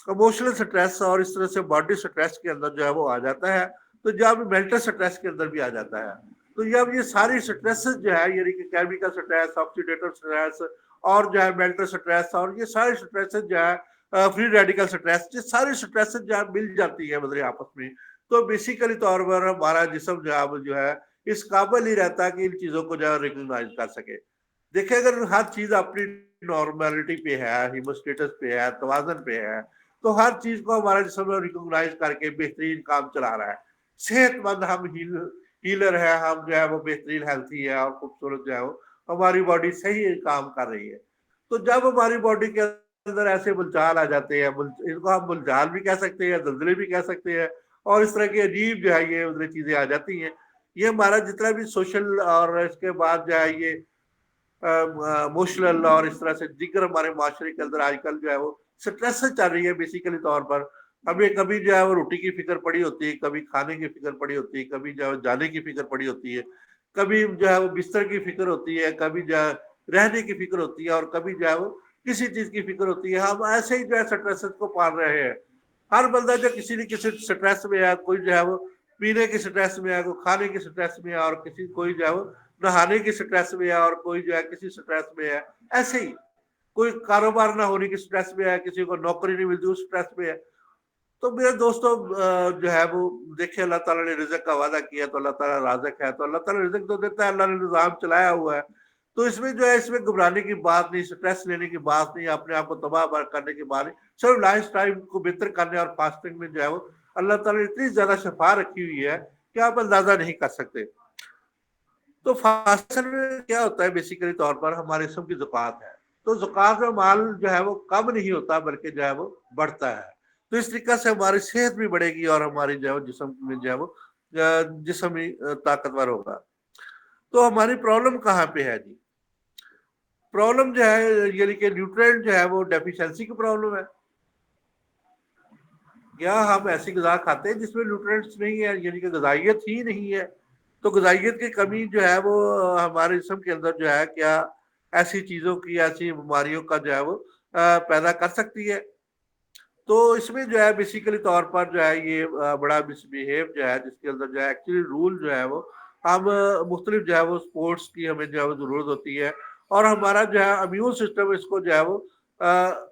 ایموشنل سٹریس اور اس طرح سے باڈی سٹریس کے اندر جو ہے وہ آ جاتا ہے، تو جب مینٹل سٹریس کے اندر بھی آ جاتا ہے، تو جب یہ ساری سٹریس جو ہے یعنی کہ کیمیکل سٹریس، آکسیڈیٹو سٹریس، اور جو ہے مینٹل سٹریس، اور یہ ساری سٹریس جو ہے فری ریڈیکل سٹریس، یہ ساری سٹریس جو ہے مل جاتی ہے مطلب آپس میں، تو بیسیکلی طور پر ہمارا جسم جو ہے اس قابل ہی رہتا ہے کہ ان چیزوں کو جو ہے ریکگنائز کر سکے۔ دیکھیں اگر ہر چیز اپنی نارملٹی پہ ہے، ہیموسٹیٹس پہ ہے، توازن پہ ہے، تو ہر چیز کو ہمارا جسم ریکگنائز کر کے بہترین کام چلا رہا ہے۔ صحت مند ہم ہیلر ہے، ہم جو ہے وہ بہترین ہیلتھی ہے اور خوبصورت جو ہے وہ ہماری باڈی صحیح کام کر رہی ہے۔ تو جب ہماری باڈی کے اندر ایسے بلچال آ جاتے ہیں، ان کو ہم بلچال بھی کہہ سکتے ہیں، زلزلے بھی کہہ سکتے ہیں، اور اس طرح کی عجیب جو ہے یہ چیزیں آ جاتی ہیں، یہ ہمارا جتنا بھی سوشل اور اس کے بعد جو ہے یہ ایموشنل اور اس طرح سے دیگر ہمارے معاشرے کے اندر آج کل جو ہے وہ سٹریس چل رہی ہے بیسیکلی طور پر۔ ہمیں کبھی جو ہے وہ روٹی کی فکر پڑی ہوتی ہے، کبھی کھانے کی فکر پڑی ہوتی ہے، کبھی جو ہے جانے کی فکر پڑی ہوتی ہے، کبھی جو ہے وہ بستر کی فکر ہوتی ہے، کبھی جو ہے رہنے کی فکر ہوتی ہے، اور کبھی جو ہے وہ کسی چیز کی فکر ہوتی ہے۔ ہم ایسے ہی جو ہے سٹریس کو پال رہے ہیں۔ ہر بندہ جو کسی نہ کسی سٹریس میں ہے، کوئی جو ہے وہ پینے کی سٹریس میں ہے، کوئی کھانے کی سٹریس میں ہے، اور کوئی جو ہے وہ نہانے کی سٹریس میں ہے، اور کوئی جو ہے کسی سٹریس میں ہے، ایسے ہی کوئی کاروبار نہ ہونے کی سٹریس میں ہے، کسی کو نوکری نہیں ملتی اس سٹریس میں ہے۔ تو میرے دوستوں جو ہے وہ دیکھیں اللہ تعالیٰ نے رزق کا وعدہ کیا تو اللہ تعالیٰ رازق ہے، تو اللہ تعالیٰ رزق تو دیتا ہے، اللہ نے نظام چلایا ہوا ہے، تو اس میں جو ہے اس میں گھبرانے کی بات نہیں، سٹریس لینے کی بات نہیں، اپنے آپ کو تباہ کرنے کی بات نہیں، صرف لائف سٹائل کو بہتر کرنے اور فاسٹنگ میں جو ہے وہ اللہ تعالیٰ نے اتنی زیادہ شفا رکھی ہوئی ہے کہ آپ اندازہ نہیں کر سکتے۔ تو فاسٹنگ میں کیا ہوتا ہے بیسیکلی طور پر ہمارے جسم کی زکوٰۃ ہے، تو زکوٰۃ میں مال جو ہے وہ کم نہیں ہوتا بلکہ جو ہے وہ بڑھتا ہے، تو اس طریقے سے ہماری صحت بھی بڑھے گی اور ہماری جو ہے جسم میں جو ہے وہ جسم ہی طاقتور ہوگا۔ تو ہماری پرابلم کہاں پہ ہے جی؟ پرابلم جو ہے یعنی کہ نیوٹرینٹ جو ہے وہ ڈیفیشنسی کی پرابلم ہے۔ یا ہم ایسی غذا کھاتے ہیں جس میں نیوٹرینٹس نہیں ہے، یعنی کہ غذائیت ہی نہیں ہے. تو غذائیت کی کمی جو ہے وہ ہمارے جسم کے اندر جو ہے کیا ایسی چیزوں کی، ایسی بیماریوں کا جو ہے وہ پیدا کر سکتی ہے. تو اس میں جو ہے بیسیکلی طور پر جو ہے یہ بڑا مس بہیو جو ہے، جس کے اندر جو ہے ایکچولی رول جو ہے وہ ہم مختلف جو ہے وہ اسپورٹس کی ہمیں جو ہے وہ ضرورت ہوتی ہے، اور ہمارا جو ہے امیون سسٹم اس کو جو ہے وہ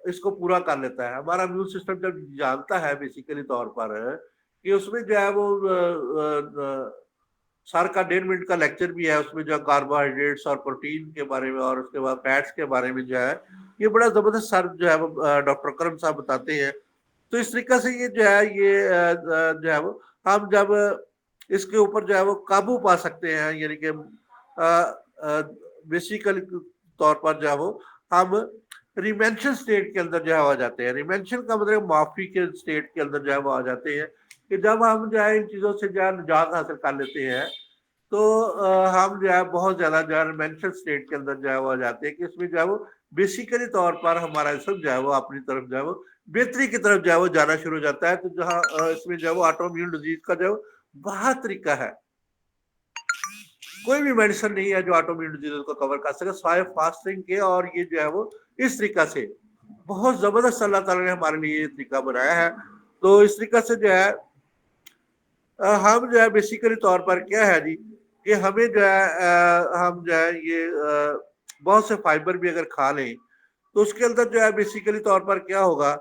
اس کو پورا کر لیتا ہے. ہمارا امیون سسٹم جب جانتا ہے بیسیکلی طور پر کہ اس میں جو ہے وہ سر کا 1.5 منٹ کا لیکچر بھی ہے، اس میں جو ہے کاربوہائیڈریٹس اور پروٹین کے بارے میں اور اس کے بعد فیٹس کے بارے میں جو ہے یہ بڑا زبردست سر جو ہے وہ ڈاکٹر کرم صاحب بتاتے ہیں. تو اس طریقے سے یہ جو ہے یہ جو ہے وہ ہم جب اس کے اوپر جو ہے وہ قابو پا سکتے ہیں، یعنی کہ بیسیکلی طور پر جو ہے وہ ہم ریمینشن سٹیٹ کے اندر جو ہے آ جاتے ہیں. ریمینشن کا مطلب معافی کے سٹیٹ کے اندر جو ہے وہ آ جاتے ہیں کہ جب ہم جو ہے ان چیزوں سے جو ہے نجات حاصل کر لیتے ہیں تو ہم جو ہے بہت زیادہ جو ہے ریمینشن سٹیٹ کے اندر جو ہے وہ آ جاتے ہیں کہ اس میں جو ہے وہ بیسیکلی طور پر ہمارا جسم جو ہے وہ اپنی طرف جو ہے وہ بہتری کی طرف جو ہے وہ جانا شروع ہو جاتا ہے. تو جہاں اس میں جو ہے وہ آٹو امیون ڈیزیز کا جو بہت طریقہ ہے، کوئی بھی میڈیسن نہیں ہے جو آٹو امیون ڈیزیز کو کور کر سکے سوائے فاسٹنگ کے. اور یہ جو ہے وہ اس طریقہ سے بہت زبردست اللہ تعالیٰ نے ہمارے لیے یہ طریقہ بنایا ہے. تو اس طریقہ سے جو ہے ہم جو ہے بیسیکلی طور پر کیا ہے جی کہ ہمیں جو ہے ہم جو ہے یہ بہت سے فائبر بھی اگر کھا لیں تو اس کے اندر جو ہے بیسیکلی طور پر کیا ہوگا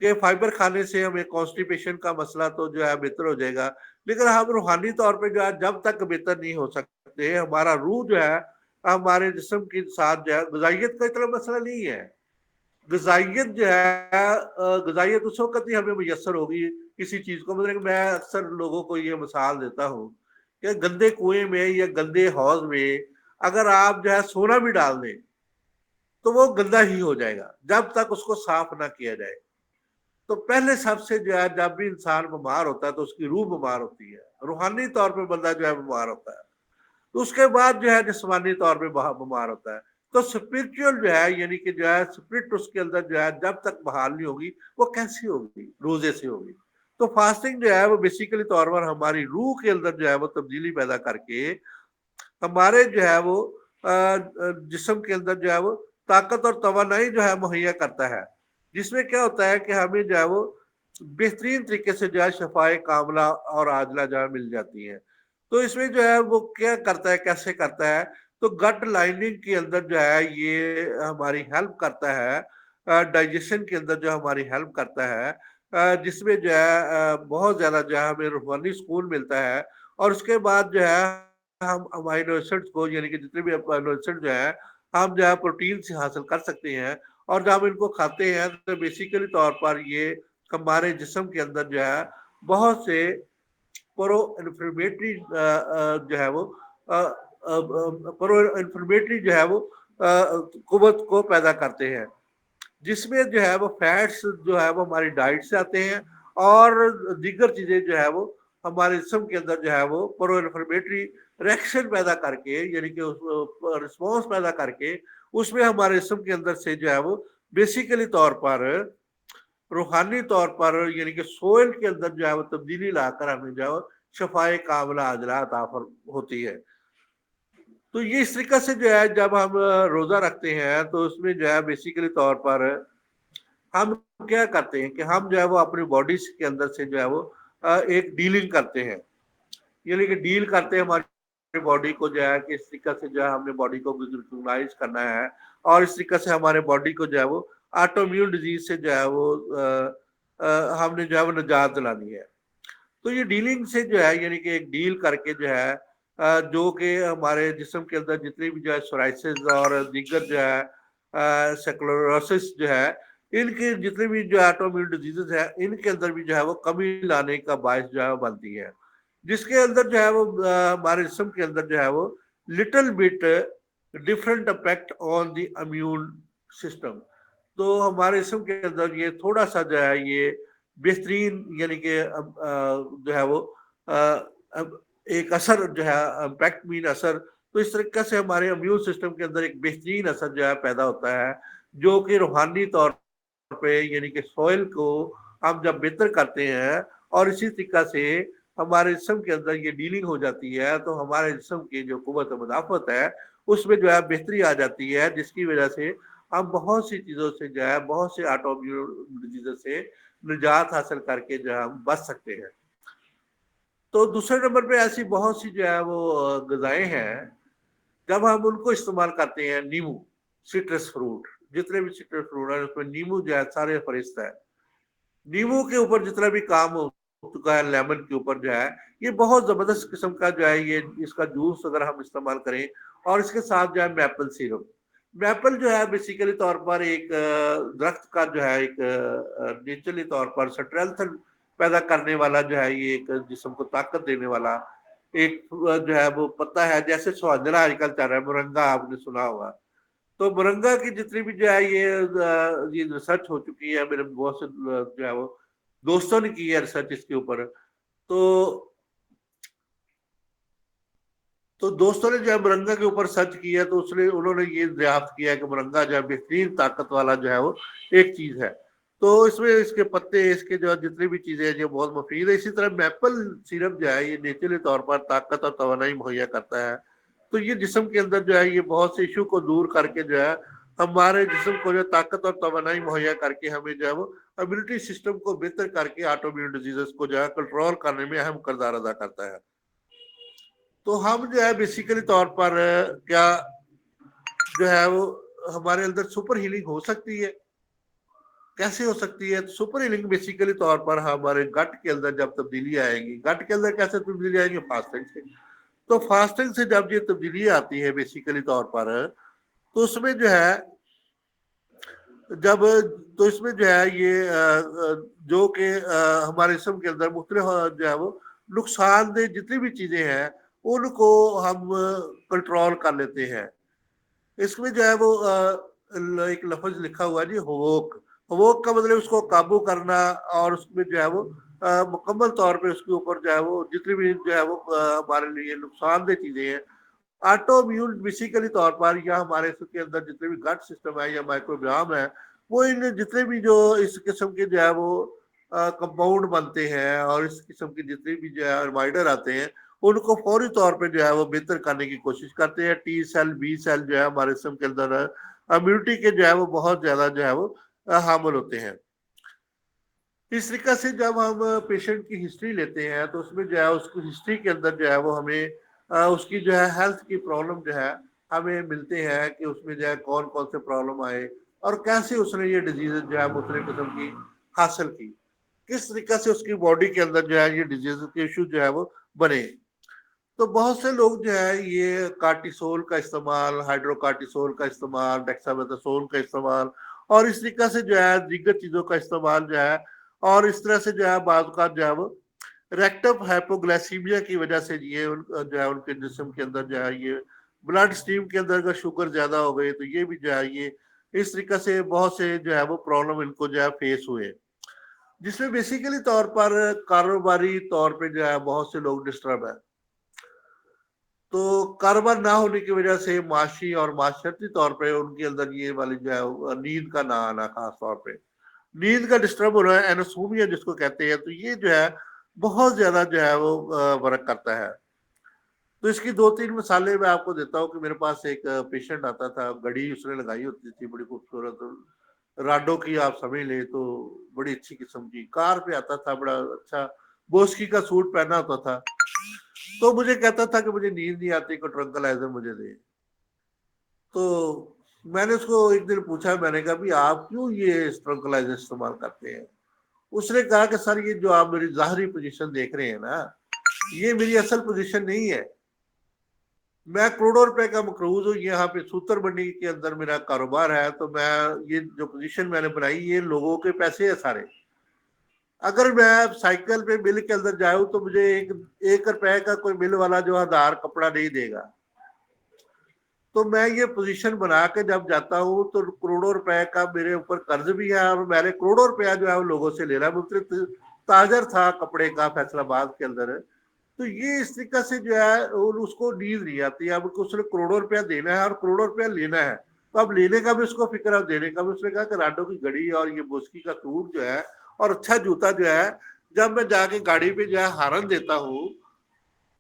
کہ فائبر کھانے سے ہمیں کانسٹیپیشن کا مسئلہ تو جو ہے بہتر ہو جائے گا، لیکن ہم روحانی طور پہ جو ہے جب تک بہتر نہیں ہو سکتے. ہمارا روح جو ہے ہمارے جسم کے ساتھ جو ہے غذائیت کا اتنا مسئلہ نہیں ہے. غذائیت جو ہے غذائیت اس وقت ہی ہمیں میسر ہوگی کسی چیز کو. مطلب میں اکثر لوگوں کو یہ مثال دیتا ہوں کہ گندے کنویں میں یا گندے حوض میں اگر آپ جو ہے سونا بھی ڈال دیں تو وہ گندا ہی ہو جائے گا جب تک اس کو صاف نہ کیا جائے. تو پہلے سب سے جو ہے جب بھی انسان بیمار ہوتا ہے تو اس کی روح بیمار ہوتی ہے، روحانی طور پہ بندہ جو ہے بیمار ہوتا ہے. تو اس کے بعد جو ہے جسمانی طور پہ بیمار ہوتا ہے. تو اسپرچل جو ہے یعنی کہ جو ہے اسپرٹ اس کے اندر جو ہے جب تک بحال نہیں ہوگی وہ کیسی ہوگی؟ روزے سے ہوگی. تو فاسٹنگ جو ہے وہ بیسیکلی طور پر ہماری روح کے اندر جو ہے وہ تبدیلی پیدا کر کے ہمارے جو ہے وہ جسم کے اندر جو ہے وہ طاقت اور توانائی جو ہے مہیا کرتا ہے، جس میں کیا ہوتا ہے کہ ہمیں جو ہے وہ بہترین طریقے سے جو ہے شفائے کاملہ اور عاجلہ جو ہے مل جاتی ہے. تو اس میں جو ہے وہ کیا کرتا ہے، کیسے کرتا ہے؟ تو گٹ لائننگ کے اندر جو ہے یہ ہماری ہیلپ کرتا ہے، ڈائجیشن کے اندر جو ہماری ہیلپ کرتا ہے، جس میں جو ہے بہت زیادہ جو ہے ہمیں روحانی سکون ملتا ہے. اور اس کے بعد جو ہے ہم امائنو ایسڈ کو یعنی کہ جتنے بھی امائنو ایسڈ جو ہے ہم جو ہے پروٹین سے حاصل کر سکتے ہیں. اور جب ہم ان کو کھاتے ہیں تو بیسیکلی طور پر یہ ہمارے جسم کے اندر جو ہے بہت سے پرو انفلمیٹری جو ہے وہ پرو انفلمیٹری جو ہے وہ قوت کو پیدا کرتے ہیں، جس میں جو ہے وہ فیٹس جو ہے وہ ہماری ڈائٹ سے آتے ہیں اور دیگر چیزیں جو ہے وہ ہمارے جسم کے اندر جو ہے وہ پرو انفلمیٹری ریئیکشن پیدا کر کے یعنی کہ رسپانس پیدا کر کے اس میں ہمارے جسم کے اندر سے جو ہے وہ بیسیکلی طور پر روحانی طور پر یعنی کہ سوئل کے اندر جو ہے وہ تبدیلی لا کر ہمیں جو ہے شفائے کاملہ عاجلہ عطا ہوتی ہے. تو یہ اس طریقے سے جو ہے جب ہم روزہ رکھتے ہیں تو اس میں جو ہے بیسیکلی طور پر ہم کیا کرتے ہیں کہ ہم جو ہے وہ اپنی باڈی کے اندر سے جو ہے وہ ایک ڈیلنگ کرتے ہیں، یعنی کہ ڈیل کرتے ہیں ہماری باڈی کو جو ہے کہ اس طریقے سے جو ہے ہم نے باڈی کو ریکگنائز کرنا ہے اور اس طریقے سے ہمارے باڈی کو جو ہے وہ آٹو امیون ڈیزیز سے جو ہے وہ ہم نے جو ہے وہ نجات دلانی ہے. تو یہ ڈیلنگ سے جو ہے یعنی کہ ایک ڈیل کر کے جو ہے جو کہ ہمارے جسم کے اندر جتنی بھی جو ہے سورائسس اور دیگر جو ہے سیکلوروسس جو ہے ان کی جتنی بھی جو آٹو امیون ڈیزیز ہے ان کے اندر بھی جو ہے وہ کمی لانے کا باعث جو ہے بنتی ہے، جس کے اندر جو ہے وہ ہمارے جسم کے اندر جو ہے وہ little bit different effect on the immune system. تو ہمارے جسم کے اندر یہ تھوڑا سا جو ہے یہ بہترین یعنی کہ جو ہے وہ ایک اثر جو ہے امپیکٹ مین اثر. تو اس طریقے سے ہمارے امیون سسٹم کے اندر ایک بہترین اثر جو ہے پیدا ہوتا ہے جو کہ روحانی طور پہ یعنی کہ سوئل کو ہم جب بہتر کرتے ہیں اور اسی طریقہ سے ہمارے جسم کے اندر یہ ڈیلنگ ہو جاتی ہے تو ہمارے جسم کی جو قوت مدافعت ہے اس میں جو ہے بہتری آ جاتی ہے، جس کی وجہ سے ہم بہت سی چیزوں سے جو ہے بہت سے آٹو امیون ڈیزیزوں سے نجات حاصل کر کے جو ہے ہم بچ سکتے ہیں۔ تو دوسرے نمبر پہ ایسی بہت سی جو ہے وہ غذائیں ہیں، جب ہم ان کو استعمال کرتے ہیں، نیمو، سٹرس فروٹ، جتنے بھی سٹرس فروٹ ہیں اس میں نیمو جو ہے سارے فہرست ہے۔ نیمو کے اوپر جتنا بھی کام ہو چکا ہے، لیمن کے اوپر جو ہے یہ بہت زبردست قسم کا جو ہے یہ اس کا جوس اگر ہم استعمال کریں، اور اس کے ساتھ جو ہے میپل سیرپ۔ میپل جو ہے بیسیکلی طور پر ایک درخت کا جو ہے ایک نیچرلی طور پر سٹرینتھ پیدا کرنے والا جو ہے، یہ ایک جسم کو طاقت دینے والا ایک جو ہے وہ پتا ہے، جیسے سوانجنا آج کل چل رہا ہے، مرنگا آپ نے سنا ہوگا۔ تو مرنگا کی جتنی بھی جو ہے یہ ریسرچ ہو چکی ہے، میرے بہت سے جو ہے وہ دوستوں نے کی ہے ریسرچ اس کے اوپر۔ تو دوستوں نے جو ہے مرنگا کے اوپر سرچ کیا تو انہوں نے یہ دریافت کیا کہ مرنگا جو ہے بہترین طاقت والا جو ہے وہ ایک چیز ہے۔ تو اس میں اس کے پتے، اس کے جو جتنی بھی چیزیں ہیں جو بہت مفید ہے۔ اسی طرح میپل سیرپ جو ہے یہ نیچرلی طور پر طاقت اور توانائی مہیا کرتا ہے۔ تو یہ جسم کے اندر جو ہے یہ بہت سے ایشو کو دور کر کے جو ہے ہمارے جسم کو جو طاقت اور توانائی مہیا کر کے ہمیں جو ہے وہ امیونٹی سسٹم کو بہتر کر کے آٹو امیون ڈیزیزز کو جو ہے کنٹرول کرنے میں اہم کردار ادا کرتا ہے۔ تو ہم جو ہے بیسیکلی طور پر کیا جو ہے وہ ہمارے اندر سپر ہیلنگ ہو سکتی ہے؟ کیسے ہو سکتی ہے؟ سپر ہیلنگ بیسیکلی طور پر ہمارے گٹ کے اندر جب تبدیلی آئے گی، گٹ کے اندر کیسے تبدیلی آئے گی؟ فاسٹنگ سے۔ تو فاسٹنگ سے جب یہ تبدیلی آتی ہے بیسیکلی طور پر، تو اس میں جو ہے یہ جو کہ ہمارے جسم کے اندر مختلف جو ہے وہ نقصان دہ جتنی بھی چیزیں ہیں ان کو ہم کنٹرول کر لیتے ہیں۔ اس میں جو ہے وہ ایک لفظ لکھا ہوا ہے جی، ہووک۔ ہووک کا مطلب اس کو قابو کرنا، اور اس میں جو ہے وہ مکمل طور پہ اس کے اوپر جو ہے وہ جتنی بھی جو ہے وہ ہمارے لیے نقصان دہ چیزیں ہیں، آٹو امیون بیسیکلی طور پر یا ہمارے اس کے اندر جتنے بھی گٹ سسٹم ہے یا مائکروبیوم ہے، وہ ان جتنے بھی جو اس قسم کے جو ہے وہ کمپاؤنڈ بنتے ہیں اور اس قسم کی جتنے بھی جو ہے ریمائنڈر آتے ہیں ان کو فوری طور پہ جو ہے وہ بہتر کرنے کی کوشش کرتے ہیں۔ ٹی سیل، بی سیل جو ہے ہمارے جسم کے اندر امیونٹی کے جو ہے وہ بہت زیادہ جو ہے وہ حامل ہوتے ہیں۔ اس طریقے سے جب ہم پیشنٹ کی ہسٹری لیتے ہیں تو اس میں جو ہے اس کی ہسٹری کے اندر جو ہے وہ ہمیں اس کی جو ہے ہیلتھ کی پرابلم جو ہے ہمیں ملتے ہیں کہ اس میں جو ہے کون کون سے پرابلم آئے اور کیسے اس نے یہ ڈیزیز جو ہے مختلف قسم کی حاصل کی، کس طریقے سے اس کی باڈی کے اندر جو ہے یہ ڈیزیز کے ایشو جو ہے وہ بنے۔ تو بہت سے لوگ جو ہے یہ کارٹیسول کا استعمال، ہائیڈرو کارٹیسول کا استعمال، ڈیکسامethasone کا استعمال اور اس طریقے سے جو ہے دیگر چیزوں کا استعمال جو ہے، اور اس طرح سے جو ہے بعض اوقات جو ہے وہ ریکٹم ہائپوگلائسیمیا کی وجہ سے یہ جو ہے ان کے جسم کے اندر جو ہے یہ بلڈ سٹریم کے اندر اگر شوگر زیادہ ہو گئی تو یہ بھی جو ہے یہ اس طریقے سے بہت سے جو ہے وہ پرابلم ان کو جو ہے فیس ہوئے، جس میں بیسیکلی طور پر کاروباری طور پہ جو ہے بہت سے لوگ ڈسٹرب ہیں۔ تو کاروبار نہ ہونے کی وجہ سے معاشی اور معاشرتی طور پہ ان کے اندر یہ والی جو ہے نیند کا نہ آنا، خاص طور پہ نیند کا ڈسٹرب ہو رہا ہے، اینوسومیا جس کو کہتے ہیں، تو یہ جو ہے بہت زیادہ جو ہے وہ ورک کرتا ہے۔ تو اس کی 2-3 مثالیں میں آپ کو دیتا ہوں کہ میرے پاس ایک پیشنٹ آتا تھا، گھڑی اس نے لگائی ہوتی تھی بڑی خوبصورت، راڈو کی آپ سمجھ لیں تو بڑی اچھی قسم کی، کار پہ آتا تھا، بڑا اچھا بوسکی کا سوٹ پہنا ہوتا تھا۔ تو مجھے کہتا تھا کہ مجھے نیند نہیں آتی، کوئی ٹرنکلائزر مجھے دے۔ تو میں نے اس کو ایک دن پوچھا، میں نے کہا بھی آپ کیوں یہ ٹرنکلائزر استعمال کرتے ہیں؟ اس نے کہا کہ سر یہ جو آپ میری ظاہری پوزیشن دیکھ رہے ہیں نا، یہ میری اصل پوزیشن نہیں ہے، میں کروڑوں روپے کا مقروض ہوں، یہاں پہ سوتر منڈی کے اندر میرا کاروبار ہے، تو میں یہ جو پوزیشن میں نے بنائی یہ لوگوں کے پیسے ہیں سارے، اگر میں سائیکل پہ مل کے اندر جاؤں تو مجھے 1 روپے کا کوئی مل والا جو ہزار کپڑا نہیں دے گا، تو میں یہ پوزیشن بنا کے جب جاتا ہوں تو کروڑوں روپے کا میرے اوپر قرض بھی ہے اور میں نے کروڑوں روپیہ جو ہے وہ لوگوں سے لے رہا ہے۔ مختلف تاجر تھا کپڑے کا فیصل آباد کے اندر، تو یہ اس طریقے سے جو ہے اس کو نیند نہیں آتی، اب اس نے کروڑوں روپیہ دینا ہے اور کروڑوں روپیہ لینا ہے، تو اب لینے کا بھی اس کو فکر ہے، دینے کا بھی۔ اس نے کہا کہ راڈو کی گھڑی اور یہ بوسکی کا سوٹ جو ہے اور اچھا جوتا جو ہے جب میں جا کے گاڑی پہ جو ہے ہارن دیتا ہوں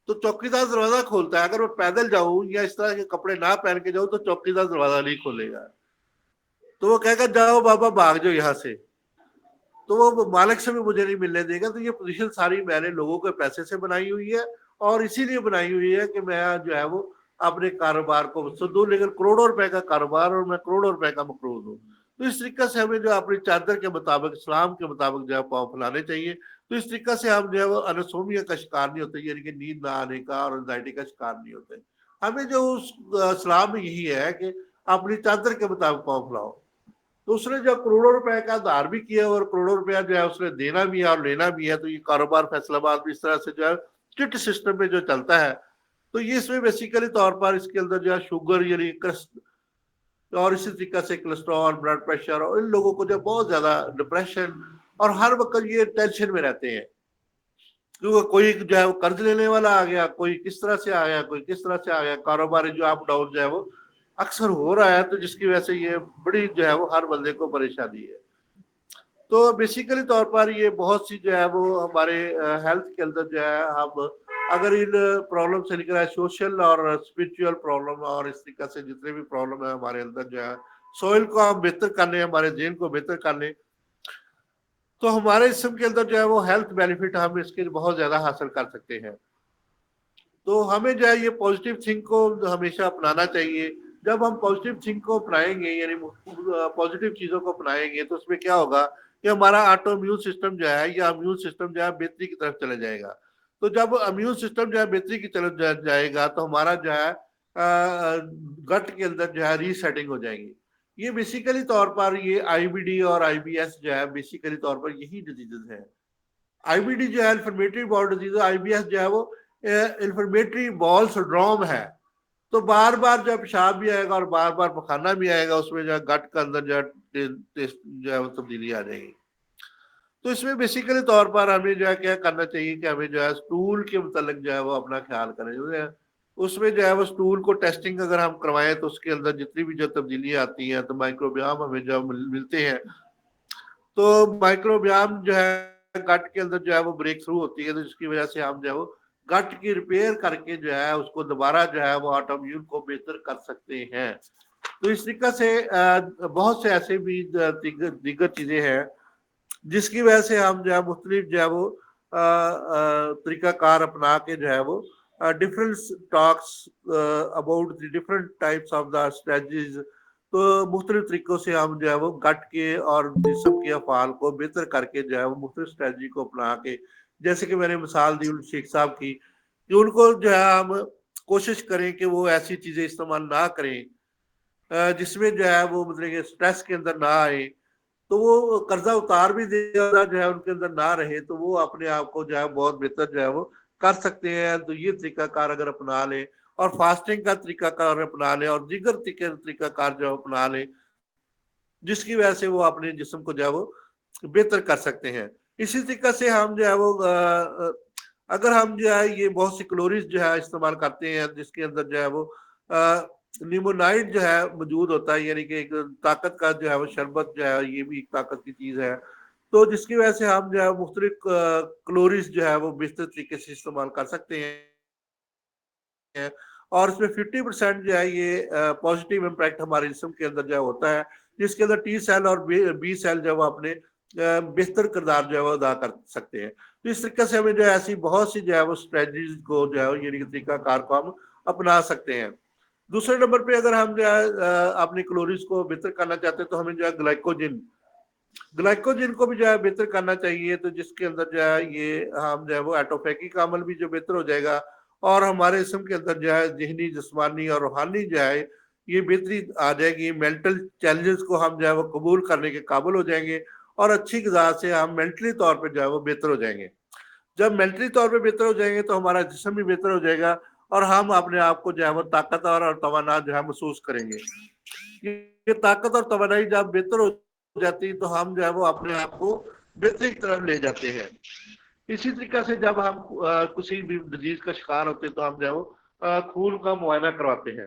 تو چوکیدار دروازہ کھولتا ہے. اگر میں پیدل جاؤں یا اس طرح کے کپڑے نہ پہن کے جاؤں تو چوکیدار دروازہ نہیں کھولے گا, تو وہ کہے گا جاؤ بابا بھاگ جاؤ یہاں سے, تو وہ مالک سے بھی مجھے نہیں ملنے دے گا. تو یہ پوزیشن ساری میں نے لوگوں کے پیسے سے بنائی ہوئی ہے, اور اسی لیے بنائی ہوئی ہے کہ میں جو ہے وہ اپنے کاروبار کو وسعت دوں, لیکن کروڑوں روپے کا کاروبار اور میں کروڑوں روپے کا مقروض ہوں. تو اس طریقے سے ہمیں جو اپنی چادر کے مطابق اسلام کے مطابق جو ہے پاؤں پھیلانے چاہیے. تو اس طریقے سے ہم جو ہے وہ انسومیا کا شکار نہیں ہوتے, یعنی کہ نیند نہ آنے کا اور انزائٹی کا شکار نہیں ہوتے. ہمیں جو اسلام میں یہی ہے کہ اپنی چادر کے مطابق پاؤں پھیلاؤ. تو اس نے جو کروڑوں روپے کا دھار بھی کیا اور کروڑوں روپیہ جو ہے اس نے دینا بھی ہے اور لینا بھی ہے. تو یہ کاروبار فیصل آباد بھی اس طرح سے جو ہے کٹ سسٹم میں جو چلتا ہے. تو یہ اس میں بیسیکلی طور پر اس کے اندر جو ہے شوگر یعنی اور اسی طریقے سے کولیسٹرول, بلڈ پریشر, اور ان لوگوں کو جو بہت زیادہ ڈپریشن اور ہر وقت یہ ٹینشن میں رہتے ہیں, کیونکہ کوئی جو ہے وہ قرض لینے والا آ گیا, کوئی کس طرح سے آ گیا, کوئی کس طرح سے آ گیا. کاروباری جو اپ ڈاؤن جو ہے وہ اکثر ہو رہا ہے, تو جس کی وجہ سے یہ بڑی جو ہے وہ ہر بندے کو پریشانی ہے. تو بیسیکلی طور پر یہ بہت سی جو ہے وہ ہمارے ہیلتھ کے اندر جو ہے ہم اگر ان پرابلم سے نکل رہا ہے, سوشل اور اسپرچل پرابلم اور اس طریقے سے جتنے بھی پرابلم ہے ہمارے اندر جو ہے سوئل کو ہم بہتر کر لیں, ہمارے ذہن کو بہتر کر لیں, تو ہمارے جسم کے اندر جو ہے وہ ہیلتھ بینیفٹ ہم اس کے بہت زیادہ حاصل کر سکتے ہیں. تو ہمیں جو ہے یہ پازیٹیو تھنک کو ہمیشہ اپنانا چاہیے. جب ہم پازیٹیو تھنک کو اپنائیں گے, یعنی پازیٹیو چیزوں کو اپنائیں گے, تو اس میں کیا ہوگا کہ ہمارا آٹو امیون سسٹم جو ہے یا امیون سسٹم جو ہے بہتری کی طرف چلا جائے گا. تو جب امیون سسٹم جو ہے بہتری کی طرف جائے گا تو ہمارا جو ہے گٹ کے اندر جو ہے ری سیٹنگ ہو جائے گی. یہ بیسیکلی طور پر یہ آئی بی ڈی اور آئی بی ایس جو ہے بیسیکلی طور پر یہی ڈیزیز ہے. آئی بی ڈی جو ہے انفلمیٹری باؤل ڈیزیز ہے, آئی بی ایس جو ہے وہ انفلمیٹری باؤل سنڈروم ہے. تو بار بار جو ہے پیشاب بھی آئے گا اور بار بار پخانہ بھی آئے گا, اس میں جو ہے گٹ کے اندر جو ہے وہ تبدیلی آ جائے گی. تو اس میں بیسیکلی طور پر ہمیں جو ہے کیا کرنا چاہیے کہ ہمیں جو ہے اسٹول کے متعلق جو ہے وہ اپنا خیال کریں. اس میں جو ہے وہ اسٹول کو ٹیسٹنگ اگر ہم کروائیں تو اس کے اندر جتنی بھی جو تبدیلیاں آتی ہیں تو مائکروبیام ہمیں جو ملتے ہیں. تو مائکروبیام جو ہے گٹ کے اندر جو ہے وہ بریک تھرو ہوتی ہے, تو جس کی وجہ سے ہم جو ہے وہ گٹ کی ریپیئر کر کے جو ہے اس کو دوبارہ جو ہے وہ آٹو امیون کو بہتر کر سکتے ہیں. تو اس طریقے سے بہت سے ایسے بھی دیگر چیزیں ہیں جس کی وجہ سے ہم جو ہے مختلف جو ہے وہ طریقہ کار اپنا کے جو ہے وہ different talks about the different types of the strategies. تو مختلف طریقوں سے ہم جو ہے وہ گٹ کے اور جسم کے افعال کو بہتر کر کے جو ہے وہ مختلف اسٹریٹجی کو اپنا کے, جیسے کہ میں نے مثال دی شیخ صاحب کی, کہ ان کو جو ہے ہم کوشش کریں کہ وہ ایسی چیزیں استعمال نہ کریں جس میں جو ہے وہ مطلب کہ اسٹریس کے اندر نہ آئے, تو وہ قرضہ اتار بھی دے جو ہے ان کے اندر نہ رہے, تو وہ اپنے آپ کو جو ہے بہت بہتر جو ہے وہ کر سکتے ہیں. تو یہ طریقہ کار اگر اپنا لیں اور فاسٹنگ کا طریقہ کار اپنا لیں اور دیگر طریقہ کار جو اپنا لیں, جس کی وجہ سے وہ اپنے جسم کو جو ہے وہ بہتر کر سکتے ہیں. اسی طریقے سے ہم جو ہے وہ اگر ہم جو ہے یہ بہت سی کلوریز جو ہے استعمال کرتے ہیں جس کے اندر جو ہے وہ لیمونائڈ جو ہے موجود ہوتا ہے, یعنی کہ ایک طاقت کا جو ہے وہ شربت جو ہے یہ بھی ایک طاقت کی چیز ہے. تو جس کی وجہ سے ہم جو ہے مختلف کلوریز جو ہے وہ بہتر طریقے سے استعمال کر سکتے ہیں, اور اس میں 50% جو ہے یہ پازیٹیو امپیکٹ ہمارے جسم کے اندر جو ہے ہوتا ہے, جس کے اندر ٹی سیل اور بی سیل جو ہے وہ اپنے بہتر کردار جو ہے وہ ادا کر سکتے ہیں. تو اس طریقے سے ہمیں جو ہے ایسی بہت سی جو ہے وہ اسٹریٹجیز کو جو ہے یعنی طریقہ کار کو ہم اپنا سکتے ہیں. دوسرے نمبر پہ اگر ہم جو ہے اپنی کلوریز کو بہتر کرنا چاہتے ہیں تو ہمیں جو ہے گلائکوجن کو بھی جو ہے بہتر کرنا چاہیے, تو جس کے اندر جو ہے یہ ہم جو ہے وہ ایٹوفیکی کا عمل بھی جو بہتر ہو جائے گا, اور ہمارے جسم کے اندر جو ہے ذہنی, جسمانی اور روحانی جو ہے یہ بہتری آ جائے گی. مینٹل چیلنجز کو ہم جو ہے وہ قبول کرنے کے قابل ہو جائیں گے, اور اچھی غذا سے ہم مینٹلی طور پہ جو ہے وہ بہتر ہو جائیں گے. جب مینٹلی طور پہ بہتر ہو جائیں گے تو ہمارا جسم بھی بہتر ہو جائے گا, اور ہم اپنے آپ کو جو ہے وہ طاقتور اور توانا جو ہے محسوس کریں گے. یہ طاقت اور توانائی جب بہتر ہو جاتی تو ہم جو ہے وہ اپنے آپ کو بہتری کی طرف لے جاتے ہیں. اسی طریقے سے جب ہم کسی بھی ڈیزیز کا شکار ہوتے ہیں تو ہم جو ہے وہ خون کا معائنہ کرواتے ہیں.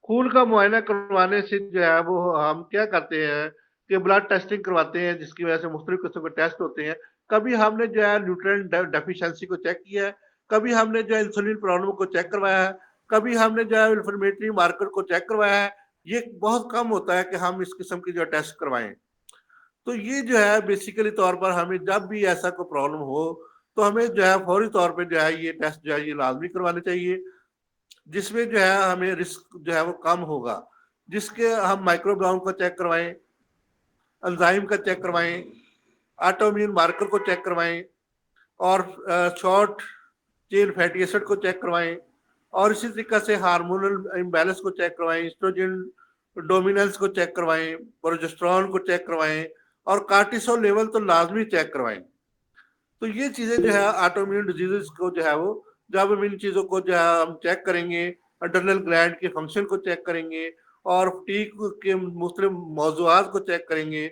خون کا معائنہ کروانے سے جو ہے وہ ہم کیا کرتے ہیں کہ بلڈ ٹیسٹنگ کرواتے ہیں جس کی وجہ سے مختلف قسم کے ٹیسٹ ہوتے ہیں. کبھی ہم نے جو ہے نیوٹرینٹ ڈیفیشنسی کو چیک کیا ہے, کبھی ہم نے جو ہے انسولین پرابلم کو چیک کروایا ہے, کبھی ہم نے جو ہے انفلمیٹری مارکر کو چیک کروایا ہے. یہ بہت کم ہوتا ہے کہ ہم اس قسم کی جو ٹیسٹ کروائیں. تو یہ جو ہے بیسیکلی طور پر ہمیں جب بھی ایسا کوئی پرابلم ہو تو ہمیں جو ہے فوری طور پہ جو ہے یہ ٹیسٹ جو ہے یہ لازمی کروانے چاہیے, جس میں جو ہے ہمیں رسک جو ہے وہ کم ہوگا, جس کے ہم مائکرو باؤنڈ کو چیک کروائیں, انزائم کا چیک کروائیں, آٹو امیون مارکر کو چیک کروائیں, اور شارٹ چین فیٹی ایسڈ کو چیک کروائیں, اور اسی طریقہ سے ہارمونل امبیلنس کو چیک کروائیں, ایسٹروجن ڈومیننس کو چیک کروائیں, پروجسٹرون کو چیک کروائیں, اور کارٹیسول لیول تو لازمی چیک کروائیں. تو یہ چیزیں جو ہے آٹو امیون ڈیزیز کو جو ہے وہ جب ہم ان چیزوں کو جو ہے ہم چیک کریں گے, اڈرنل گلینڈ کے فنکشن کو چیک کریں گے, اور فٹیگ کے مختلف موضوعات کو چیک کریں گے,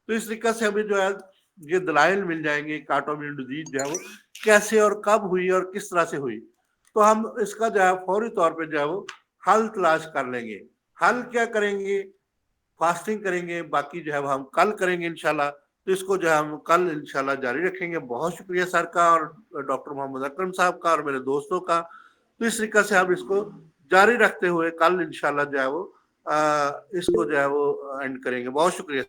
تو اس طریقے سے ہمیں جو ہے یہ دلائل مل جائیں گے کہ آٹو امیون ڈیزیز جو ہے وہ کیسے اور کب ہوئی اور کس طرح سے ہوئی. تو ہم اس کا جو ہے فوری طور پہ جو ہے وہ حل تلاش کر لیں گے. حل کیا کریں گے؟ فاسٹنگ کریں گے, باقی جو ہے وہ ہم کل کریں گے انشاءاللہ. تو اس کو جو ہے ہم کل انشاءاللہ جاری رکھیں گے. بہت شکریہ سر کا اور ڈاکٹر محمد اکرم صاحب کا اور میرے دوستوں کا. تو اس طریقے سے ہم اس کو جاری رکھتے ہوئے کل انشاءاللہ جو ہے وہ اس کو جو ہے وہ اینڈ کریں گے. بہت شکریہ.